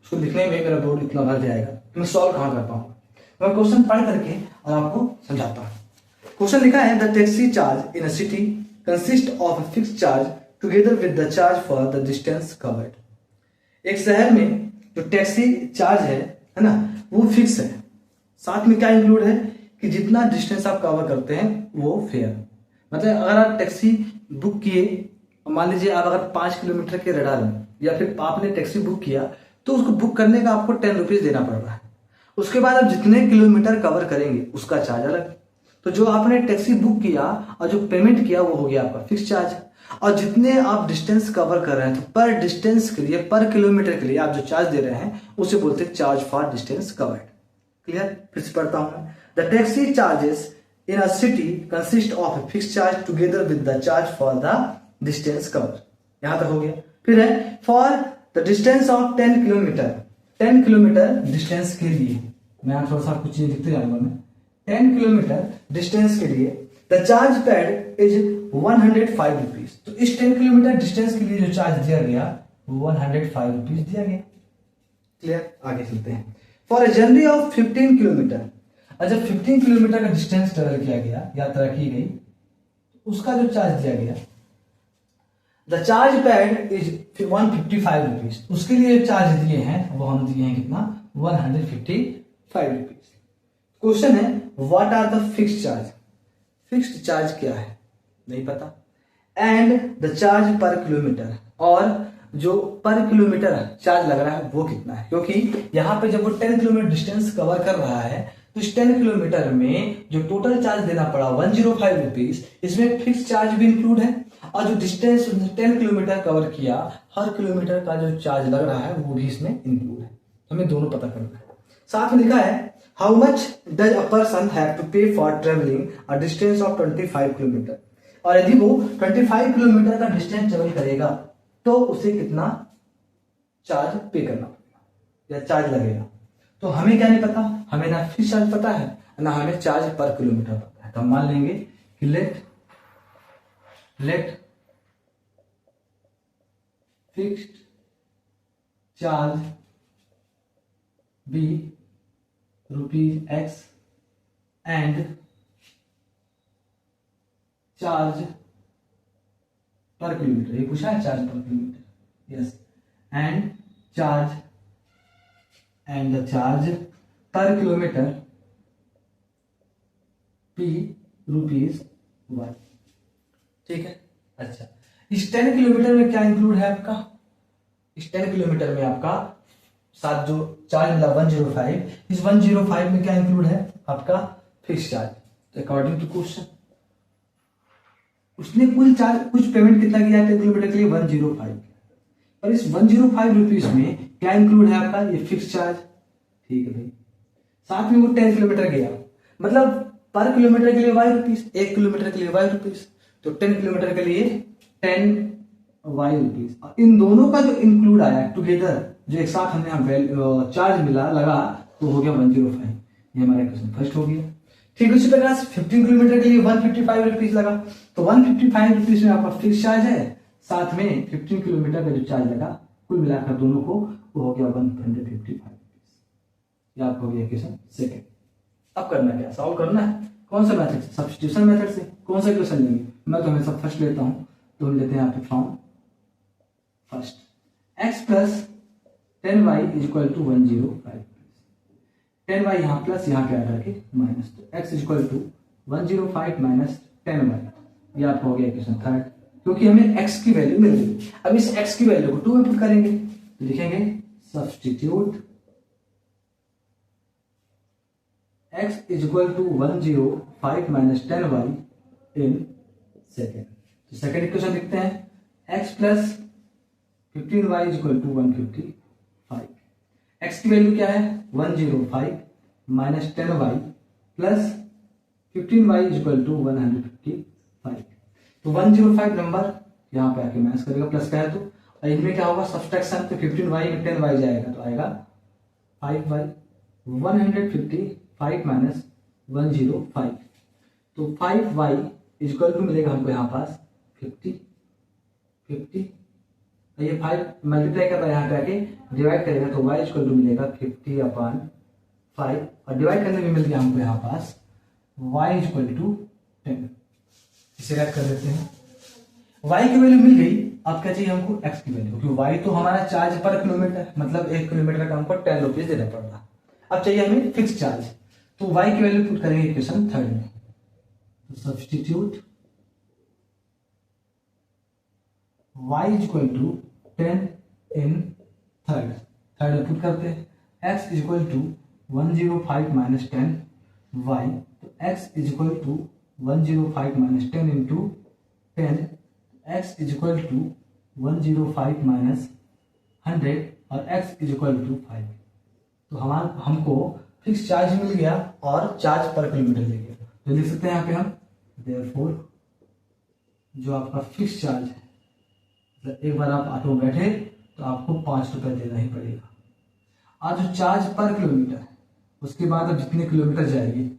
उसको लिखने में मेरा बोर्ड इतना भर जाएगा, तो मैं सॉल्व कहाँ कर पाऊंगा। मैं क्वेश्चन पढ़ करके और आपको समझाता हूँ। क्वेश्चन लिखा है the taxi charge in a city consist of a fixed charge together with the charge for the distance covered. एक शहर में जो टैक्सी चार्ज है ना, वो फिक्स है, साथ में क्या इंक्लूड है कि जितना डिस्टेंस आप कवर करते हैं वो फेयर। मतलब अगर आप टैक्सी बुक किए, मान लीजिए आप अगर 5 किलोमीटर के रडार में, या फिर आपने टैक्सी बुक किया तो उसको बुक करने का आपको 10 रुपीज देना पड़ रहा है। उसके बाद आप जितने किलोमीटर कवर करेंगे उसका चार्ज अलग। तो जो आपने टैक्सी बुक किया और जो पेमेंट किया वो हो गया आपका फिक्स चार्ज, और जितने आप डिस्टेंस कवर कर रहे हैं तो पर डिस्टेंस के लिए, पर किलोमीटर के लिए आप जो चार्ज दे रहे हैं उसे बोलते हैं charge for distance covered. Clear? फिर से पढ़ता हूं। The taxi charges in a city consist of fix charge together with the charge for the distance cover. यहां तक हो गया। फिर है for the distance of 10 kilometre, 10 kilometre distance के लिए, मैं थोड़ा सा कुछ चीज लिखते जाऊंगा मैं, 10 किलोमीटर डिस्टेंस के लिए the charge paid is 105 rupees. तो इस 10 किलोमीटर डिस्टेंस के लिए जो चार्ज दिया गया वो 105 रुपीज दिया गया। क्लियर? आगे चलते हैं। For a journey of 15 kilometre, और जब 15 किलोमीटर का डिस्टेंस ट्रेवल किया गया, यात्रा की गई, उसका जो चार्ज दिया गया, the charge paid is 155 rupees. उसके लिए जो चार्ज दिए हैं वो हम दिए हैं कितना, 155 रुपीज। क्वेश्चन है what are the fixed charge. Fixed charge क्या है नहीं पता, and the charge per kilometre, और जो पर किलोमीटर चार्ज लग रहा है वो कितना है। क्योंकि यहाँ पे जब वो 10 किलोमीटर डिस्टेंस कवर कर रहा है तो इस 10 किलोमीटर में जो टोटल चार्ज देना पड़ा 105 रुपीज, इसमें फिक्स चार्ज भी इंक्लूड है, और जो डिस्टेंस 10 किलोमीटर कवर किया, हर किलोमीटर का जो चार्ज लग रहा है वो भी इसमें इंक्लूड है। हमें दोनों पता करना है। साथ में लिखा है how much does a person have to pay for travelling a distance of 25 kilometre, और यदि वो 25 किलोमीटर का डिस्टेंस ट्रेवल करेगा तो उसे कितना चार्ज पे करना पड़ेगा या चार्ज लगेगा। तो हमें क्या नहीं पता, हमें ना फिक्स चार्ज पता है ना हमें चार्ज पर किलोमीटर पता है। तो हम मान लेंगे कि let fixed charge be ₹X and charge per kilometre, ये पूछा है charge per kilometre, yes, and charge and the charge per kilometre P ₹1। ठीक है, अच्छा, इस 10 किलोमीटर में क्या इंक्लूड है आपका? इस 10 किलोमीटर में आपका साथ जो चार्ज मिला 105, इस 105 में क्या इंक्लूड है आपका? Fix charge. According to question उसने कुछ पेमेंट कितना किया 10 किलोमीटर के लिए? 105। और इस 105 रुपीज में क्या इंक्लूड है आपका? ये फिक्स चार्ज। ठीक है भाई, साथ में वो 10 किलोमीटर गया, मतलब पर किलोमीटर के लिए वाई रुपीज, 1 किलोमीटर के लिए वाई रुपीज, तो 10 किलोमीटर के लिए 10 वाई रुपीज। इन दोनों का जो इंक्लूड आया टुगेदर, जो एक साथ हमें यहाँ चार्ज मिला लगा, तो हो गया 105। ये हमारा क्वेश्चन फर्स्ट हो गया। ठीक, उसी प्रकार से 15 किलोमीटर के लिए 155 रुपीज लगा, तो 155 रुपीज में आपका फिक्स चार्ज है, साथ में 15 किलोमीटर का जो चार्ज लगा, कुल मिलाकर दोनों को वो हो गया 155 रुपीज। ये आपको हो गया क्वेश्चन सेकेंड। अब करना क्या? सॉल्व करना है। कौन सा मेथड से? सब्स्टिट्यूशन मेथड से। कौन सा क्वेश्चन लेंगे? मैं तो हमेशा फर्स्ट लेता हूं, तो हम लेते हैं यहाँ पे from first. x plus 10y is equal to 105। 10y यहाँ प्लस, यहाँ क्या करके माइनस, तो x is equal to 105 minus 10y। ये आपका हो गया क्वेश्चन थर्ड, क्योंकि हमें x की वैल्यू मिल गई। अब इस x की वैल्यू को 2 में पुट करेंगे, तो लिखेंगे substitute x is equal to 105 minus 10y in second। तो सेकेंड इक्वेशन लिखते हैं, x plus 15y is equal to 155। x की वैल्यू क्या है? 105 minus 10y plus 15y is equal to 155। तो 105 नंबर यहाँ पे आके माइनस करेगा, प्लस का है तो, और इनमें क्या होगा? सब्सट्रैक्शन, तो 15y में 10y जाएगा, तो आएगा 5y। 155 माइनस 105, तो 5y इज इक्वल टू मिलेगा हमको यहाँ पास 50। ये 5 मल्टीप्लाई कर रहा है, यहाँ पे आके डिवाइड करेगा, तो y इक्वल टू मिलेगा 50/5, और डिवाइड करने में मिल गया हमको यहाँ पास y इक्वल टू 10। इसे ऐड कर देते हैं, y की वैल्यू मिल गई। अब क्या चाहिए हमको? x की वैल्यू, क्योंकि y तो हमारा चार्ज पर किलोमीटर, मतलब 1 किलोमीटर का हमको 10 रुपीज देना पड़ रहा। अब चाहिए हमें फिक्स चार्ज, तो y की वैल्यू पुट करेंगे इक्वेशन थर्ड में, तो substitute y is equal to 10 in third में पुट करते हैं, x is equal to 105 minus 10y, तो x is equal to 105 minus 10 into 10, x is equal to 105 minus 100, और x इज इक्वल टू 5। तो हमको fix charge मिल गया और charge per kilometre ले गया, तो लिख सकते हैं यहाँ पे हम देयरफॉर जो आपका फिक्स चार्ज है, एक बार आप ऑटो बैठे तो आपको 5 रुपए देना ही पड़ेगा। आज जो चार्ज पर किलोमीटर है, उसके बाद अब जितने किलोमीटर जाएगी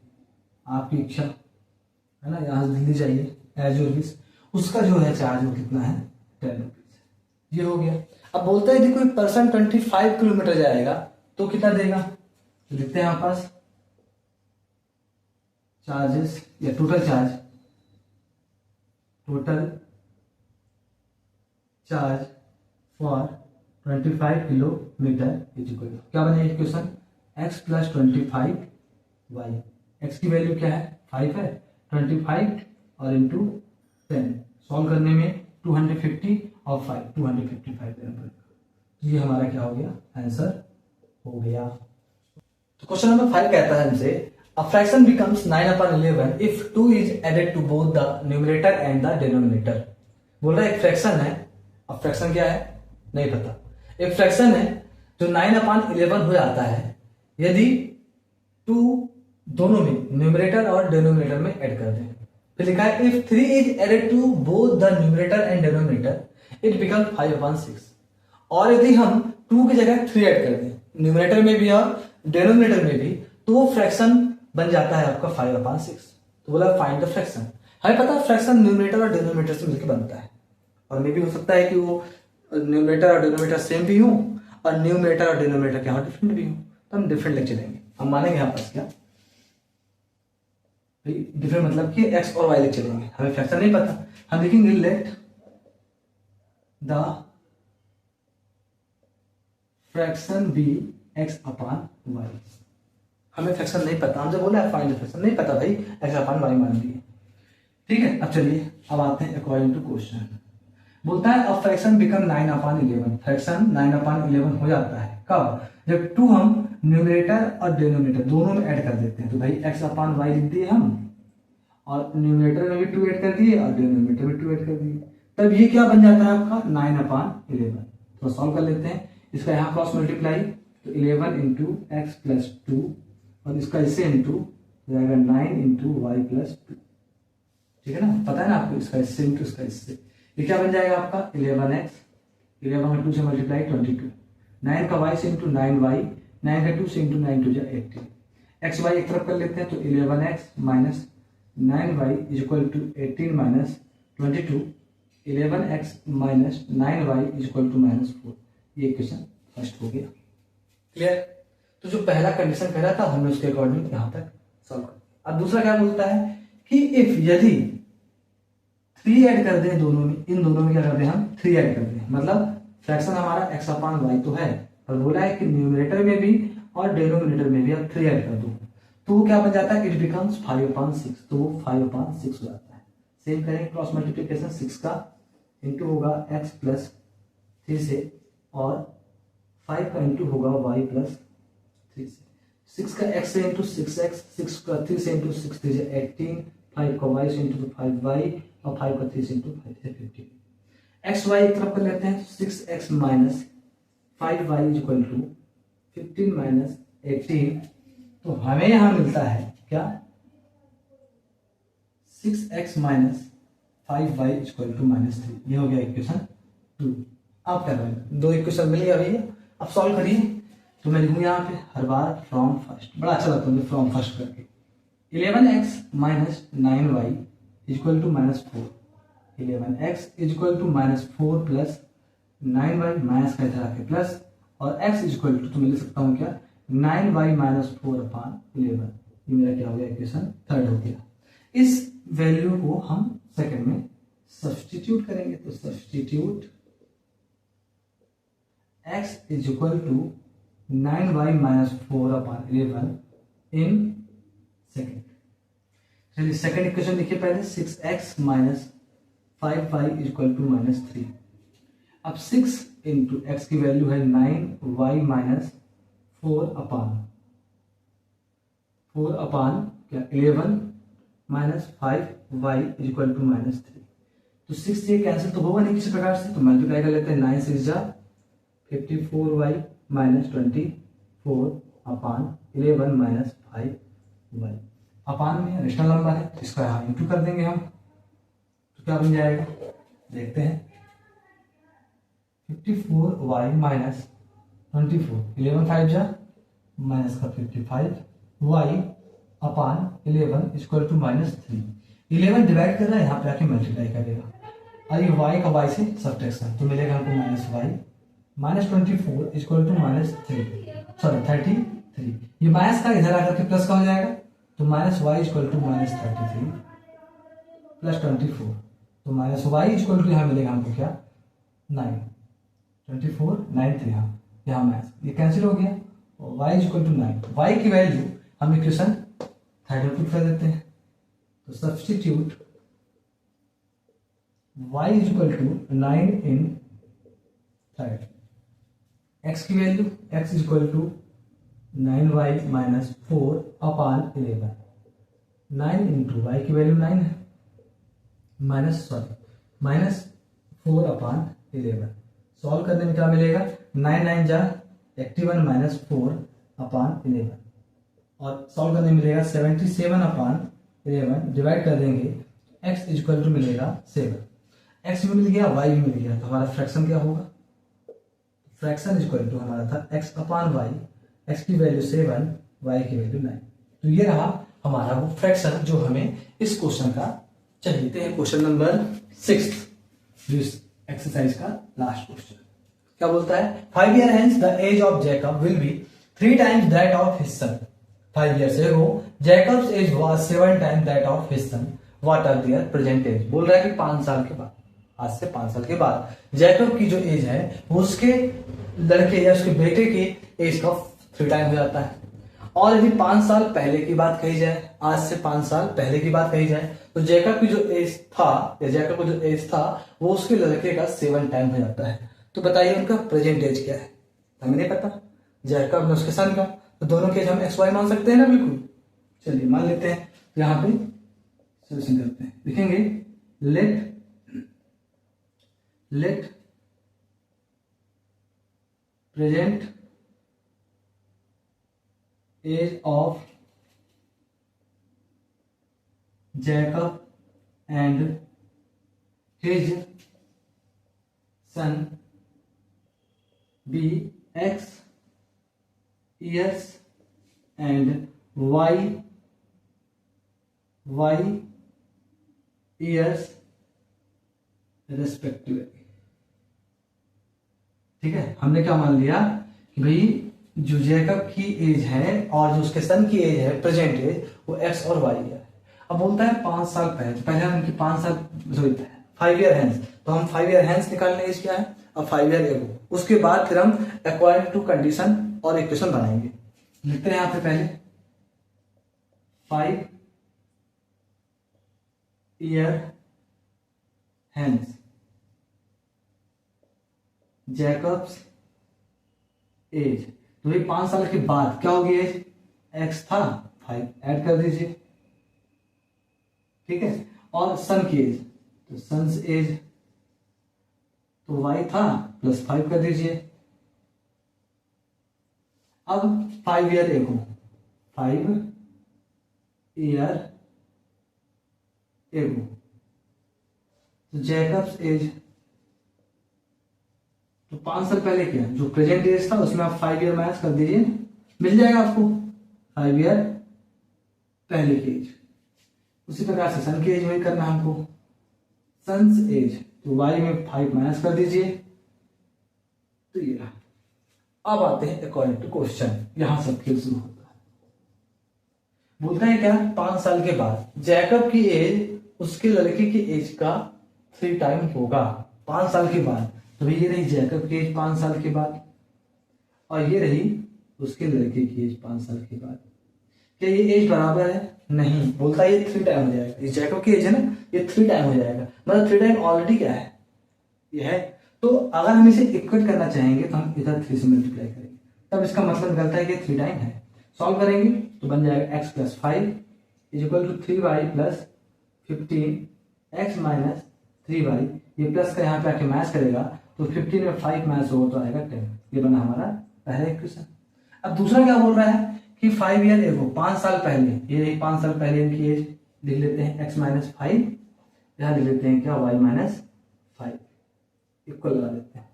आपकी इच्छा है ना, यहाँ से दिल्ली जाइए एज योर विश, उसका जो है चार्ज वो कितना है? 10 रुपीज। ये हो गया। अब बोलते हैं यदि कोई पर्सन 25 किलोमीटर जाएगा तो कितना देगा? तो लिखते हैं यहाँ पास चार्जेस या total charge for 25 kilometre is equal to, क्या बनेगा equation? x plus 25y। x की वैल्यू क्या है? 5 है, 25 और इंटू 10, सॉल्व करने में 250 और 5 255 देना पड़ेगा। ये हमारा क्या हो गया? आंसर हो गया। तो क्वेश्चन नंबर 5 कहता है हमसे, a fraction becomes 9/11 if 2 is added to both the numerator and the denominator। बोल रहा है एक फ्रैक्शन है, अब फ्रैक्शन क्या है नहीं पता, एक फ्रैक्शन है जो 9/11 हो जाता है यदि 2 दोनों में न्यूमरेटर और डिनोमिनेटर में ऐड कर दें। फिर लिखा है if 3 is added to both the numerator and denominator it becomes 5/6। और यदि हम 2 की जगह 3 ऐड कर दें न्यूमरेटर में भी और डिनोमिनेटर में भी, तो वो फ्रैक्शन बन जाता है आपका 5/6। तो बोला फाइंड द फ्रैक्शन। हमें पता है फ्रैक्शन न्यूमरेटर और डिनोमिनेटर से मिलकर बनता है, और मे भी हो सकता है कि वो न्यूमरेटर और डिनोमिनेटर सेम भी हो और न्यूमरेटर और डिनोमिनेटर क्या हो डिफरेंट भी हो, तो हम डिफरेंट लिख चलेंगे। हम मानेंगे यहाँ पास क्या डिफरेंट, मतलब कि x और y लिख चलेंगे, हमें फ्रैक्शन नहीं पता। हम लिखेंगे let the fraction B x/y। हमें फ्रैक्शन नहीं पता, हमसे बोला है फाइंड द फ्रैक्शन, नहीं पता भाई, x/y मान दिए। ठीक है, अब चलिए अब आते हैं अकॉर्डिंग टू क्वेश्चन। बोलता है अ फ्रैक्शन बिकम 9/11। फ्रैक्शन 9/11 हो जाता है कब? जब 2 हम न्यूमरेटर और डिनोमिनेटर दोनों में ऐड कर देते हैं। तो भाई x/y लिख दिए हम, और न्यूमरेटर में भी 2 ऐड कर दिए और डिनोमिनेटर में 2 ऐड कर दिए, तब ये क्या बन जाता है आपका 9/11। तो सॉल्व कर लेते हैं। इसका यहाँ क्रॉस मल्टीप्लाई, तो 11 इंटू एक्स प्लस 2, और इसका इससे इंटू हो जाएगा 9 इंटू वाई प्लस 2। ठीक है ना, पता है ना आपको, इसका इससे इंटू इसका इससे, ये क्या बन जाएगा आपका 11x, 11 में 2 से मल्टीप्लाई 22, 9 का y से इंटू 9y, 9 का 2 से इंटू 9 2 जा 18। एक्स वाई एक तरफ कर लेते हैं, तो 11x minus 9y is equal to 18 minus 22, 11x minus 9y is equal to -4। ये इक्वेशन फर्स्ट हो गया। क्लियर? तो जो पहला कंडीशन कह रहा था हमने उसके अकॉर्डिंग यहां तक सॉल्व कर। अब दूसरा क्या बोलता है कि इफ यदि 3 ऐड कर दें दोनों में, इन दोनों में क्या कर दें हम 3 ऐड कर दें, मतलब फ्रैक्शन हमारा x/y तो है, पर बोला है कि न्यूमरेटर में भी और डिनोमिनेटर में भी आप 3 ऐड कर दो, तो वो क्या बन जाता है, इट बिकम्स 5/6। तो वो 5/6 हो जाता है। सेम करें क्रॉस मल्टीप्लीकेशन, 6 का इंटू होगा x प्लस 3 से, और 5 का इंटू होगा y प्लस 3 से। 6 का x से इंटू 6x, 6 का 3 से इंटू 6 3 से 18, 5 का y से इंटू 5y, और 5 का 3 से इंटू 5 से 15। एक्स वाई एक तरफ कर लेते हैं, 6x minus 5y is equal to 15 minus 18। तो हमें यहां मिलता है क्या 6x minus 5y is equal to -3। ये हो गया इक्वेशन 2। आप क्या करेंगे, 2 इक्वेशन मिल गया भैया, अब सॉल्व करिए। तो मैं लिखूंगा यहाँ पे हर बार फ्रॉम फर्स्ट, बड़ा अच्छा लगता है फ्रॉम फर्स्ट करके। 11x minus 9y is equal to -4, 11x is equal to -4 plus 9y, minus का इधर आके प्लस, और x इज इक्वल टू, तो मैं लिख सकता हूँ क्या 9y माइनस 4/11। ये मेरा क्या हो गया इक्वेशन 3 हो गया। इस वैल्यू को हम सेकंड में सब्स्टिट्यूट करेंगे, तो substitute x is equal to 9y minus 4/11 in second. चलिए सेकेंड इक्वेशन लिखिए पहले, 6x minus 5y is equal to -3। अब 6 इंटू एक्स की वैल्यू है 9y माइनस 4/4 क्या 11 minus 5y is equal to -3। तो 6 से कैंसिल तो होगा नहीं किसी प्रकार से, तो मल्टीप्लाई कर लेते हैं, 9 6 जा 54y माइनस 24/11 माइनस 5y। अपान में रेशनल नंबर है, तो इसका यहाँ इंटू कर देंगे हम, तो क्या बन जाएगा देखते हैं, 54y माइनस 24, 11 5 जा माइनस का 55y upon 11 equal to -3। 11 divide कर रहा है, यहाँ पे आके मल्टीप्लाई करेगा, और ये y का y से सब्ट्रैक्शन, तो मिलेगा हमको -y माइनस 24 इक्वल टू -33। ये माइनस का इधर आकर के प्लस का हो जाएगा, तो -y इक्वल टू -33 प्लस 24, तो -y इक्वल टू यहाँ मिलेगा हमको क्या 9, 24 9 3, यहाँ माइनस ये कैंसिल हो गया, और y इक्वल टू 9। y की वैल्यू हम इक्वेशन 3 में पुट कर देते हैं, तो substitute y equal to 9 in 3। x की value x equal to 9y minus 4/11, 9 into y की वैल्यू 9 है, माइनस 4/11। सॉल्व करने में क्या मिलेगा, 9 9 जा 81 माइनस 4/11, और सॉल्व करने में मिलेगा 77/11। डिवाइड कर देंगे, x इक्वल टू मिलेगा 7। x भी मिल गया, y भी मिल गया, तो हमारा फ्रैक्शन क्या होगा, फ्रैक्शन इक्वल टू हमारा था x/y, x की वैल्यू 7, y की वैल्यू 9। तो ये रहा हमारा वो फ्रैक्शन जो हमें इस क्वेश्चन का चाहिए। क्वेश्चन नंबर 6 जो इस एक्सरसाइज का लास्ट क्वेश्चन क्या बोलता है, 5 years hence the age of Jacob will be 3 times that of his son. 5 years ago Jacob's age was 7 times that of his son. What are their present age? बोल रहा है कि 5 साल के बाद, आज से 5 साल के बाद जैकब की जो एज है वो उसके लड़के या उसके बेटे की एज का 3 टाइम हो जाता है। और यदि 5 साल पहले की बात कही जाए, आज से 5 साल पहले की बात कही जाए, तो जैकब की जो एज था या जैकब का जो एज था वो उसके लड़के का 7 टाइम हो जाता है। तो बताइए उनका प्रेजेंट एज क्या है? हमें नहीं पता, जैकब ने उसके सन का, तो दोनों के एज हम एक्स वाई मान सकते हैं ना? बिल्कुल, चलिए मान लेते हैं। यहाँ पे सोल्यूशन करते हैं, लिखेंगे let present age of Jacob and his son be x years and y years respectively. ठीक है, हमने क्या मान लिया कि भाई जो जैकब की एज है और जो उसके सन की एज है प्रेजेंट एज, वो एक्स और वाई है। अब बोलता है 5 साल पहले, तो पहले हम इनकी 5 साल 5 ईयर हैंस, तो हम 5 ईयर हैंस निकालने एज क्या है, अब 5 ईयर एगो। उसके बाद फिर हम अकॉर्डिंग टू कंडीशन और इक्वेशन बनाएंगे। लिखते हैं यहां पे पहले 5 ईयर हैंस जैकब्स एज, तो ये 5 साल के बाद क्या होगी एज, एक्स था 5 ऐड कर दीजिए। ठीक है, और सन की एज, तो सन्स एज तो वाई था प्लस 5 कर दीजिए। अब 5 ईयर एगो, 5 ईयर एगो, तो जैकब्स एज, तो 5 साल पहले क्या जो प्रेजेंट एज था उसमें आप 5 ईयर माइनस कर दीजिए, मिल जाएगा आपको 5 ईयर पहले की एज। उसी प्रकार से सन की एज वही करना हमको, सन्स एज, तो वाई में 5 माइनस कर दीजिए, तो ये रहा। अब आते हैं अकॉर्डिंग टू क्वेश्चन, यहां सब खेल शुरू होता है। बोलता है क्या, 5 साल के बाद जैकब की एज उसके लड़के की एज का 3 टाइम होगा 5 साल के बाद। तो ये रही जैकब की एज 5 साल के बाद, और ये रही उसके लड़के की एज 5 साल के बाद। क्या ये एज बराबर है? नहीं, बोलता है ये 3 टाइम हो जाएगा। ये जैकब की एज है ना, ये 3 टाइम हो जाएगा, मतलब 3 टाइम ऑलरेडी क्या है, ये है। तो अगर हम इसे इक्वेट करना चाहेंगे तो हम इधर 3 से मल्टीप्लाई करेंगे, तब इसका मतलब निकलता है कि 3 टाइम है। सॉल्व करेंगे तो बन जाएगा x plus 5 is equal to 3y plus 15 x minus 3y। ये प्लस का यहाँ पे आके मैच करेगा, तो 15 में 5 मैच होगा तो आएगा 10। ये बना हमारा पहला इक्वेशन। अब दूसरा क्या बोल रहा है कि 5 ईयर एगो, 5 साल पहले, ये 5 साल पहले इनकी एज लिख लेते हैं x माइनस 5, यहाँ लिख लेते हैं क्या y माइनस 5, इक्वल लगा देते हैं।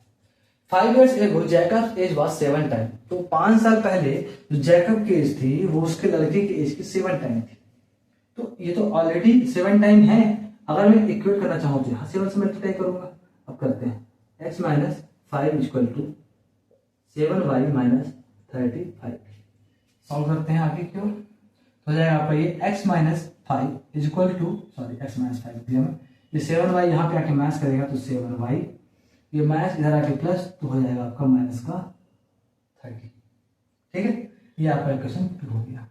5 years ago Jacob age was 7 time, तो 5 साल पहले जो जैकब की एज थी वो उसके लड़के की एज की 7 टाइम थी। तो ये तो ऑलरेडी 7 टाइम है। अगर मैं इक्वेट करना चाहूँ तो यहाँ 7 से मल्टीप्लाई करूंगा। अब करते हैं x minus 5 equal to 7y minus 35। Solve करते हैं आगे की ओर, तो हो जाएगा आपका ये x minus 5 is equal to, sorry x minus 5 दिया मैं, ये 7y यहाँ पे आके मैच करेगा तो 7y, ये माइनस इधर आके प्लस, तो हो जाएगा आपका माइनस का 30। ठीक है, ये आपका इक्वेशन हो गया।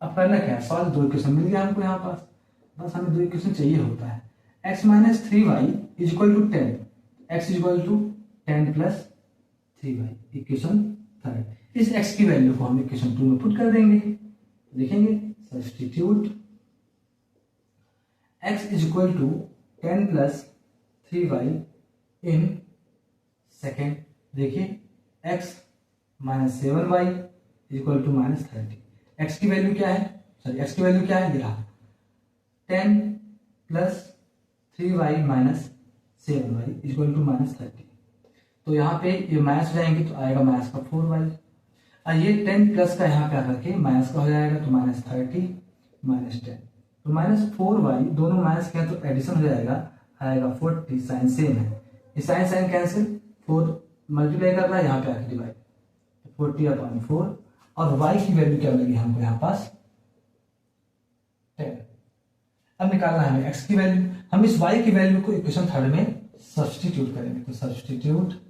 अब करना क्या है, सॉल्व। 2 इक्वेशन मिल गया हमको यहाँ पास, बस हमें 2 इक्वेशन चाहिए होता है। x minus 3y is equal to 10, x is equal to 10 plus 3y, equation 3। इस x की वैल्यू को हम इक्वेशन 2 में पुट कर देंगे, देखेंगे substitute x is equal to 10 plus 3y in second. देखिए x minus 7y is equal to minus 30। x की वैल्यू क्या है, सॉरी x की वैल्यू क्या है, ये रहा 10 plus 3y minus 7y is equal to minus 30। तो यहाँ पे ये माइनस हो जाएंगे तो आएगा माइनस का 4y, और ये 10 प्लस का यहाँ पे आकर के माइनस का हो जाएगा तो माइनस 30 माइनस 10, तो माइनस 4y, दोनों माइनस के हैं तो एडिशन हो जाएगा, आएगा 40। साइन सेम है, ये साइन साइन कैंसिल, 4 मल्टीप्लाई करना है यहाँ पे आके डिवाइड, 40/4, और y की वैल्यू क्या मिलेगी हमको यहाँ पास 10। अब निकालना है x की वैल्यू, हम इस y की वैल्यू को इक्वेशन 3 में सब्स्टिट्यूट करेंगे, तो substitute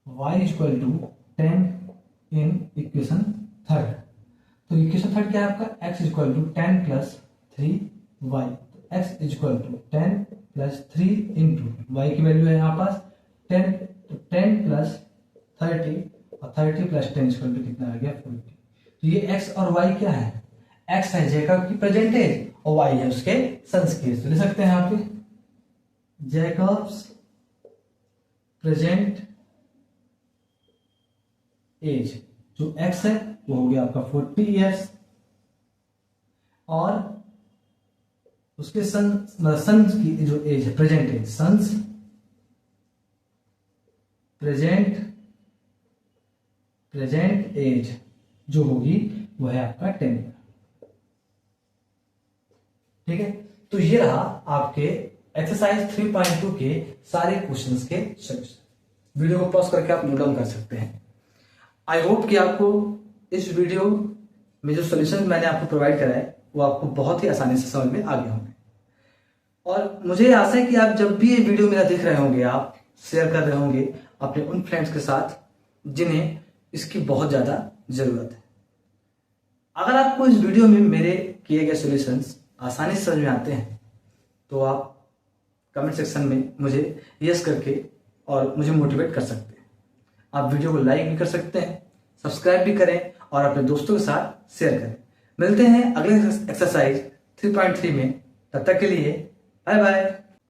y equal to 10 in equation third. तो इक्वेशन थर्ड क्या है आपका, x equal to 10 plus 3y। तो x equal to 10 plus 3 into y की वैल्यू है यहाँ पास 10, तो 10 प्लस 30 और 30 प्लस 10 इक्वल टू कितना आ गया 40। तो ये x और y क्या है, x है जैकब की प्रेजेंट एज और y है उसके सन्स की एज। तो लिख सकते हैं यहाँ पे जैकब्स प्रेजेंट एज, जो x है वो हो गया आपका 40 ईयर्स और उसके सन्स की जो एज है present age, sons present age जो होगी वो है आपका 10। ठीक है, तो ये रहा आपके एक्सरसाइज 3.2 के सारे क्वेश्चंस के सॉल्यूशन। वीडियो को पॉज करके आप नोट डाउन कर सकते हैं। आई होप कि आपको इस वीडियो में जो सॉल्यूशन मैंने आपको प्रोवाइड करा है वो आपको बहुत ही आसानी से समझ में आ गए होंगे। और मुझे आशा है कि आप जब भी ये वीडियो मेरा देख रहे होंगे, आप शेयर कर रहे होंगे अपने उन फ्रेंड्स के साथ जिन्हें इसकी बहुत ज़्यादा ज़रूरत है। अगर आपको इस वीडियो में मेरे किए गए सॉल्यूशंस आसानी से समझ में आते हैं तो आप कमेंट सेक्शन में मुझे यस करके और मुझे मोटिवेट कर सकते हैं। आप वीडियो को लाइक भी कर सकते हैं, सब्सक्राइब भी करें और अपने दोस्तों के साथ शेयर करें। मिलते हैं अगले एक्सरसाइज 3.3 में, तब तक के लिए बाय बाय।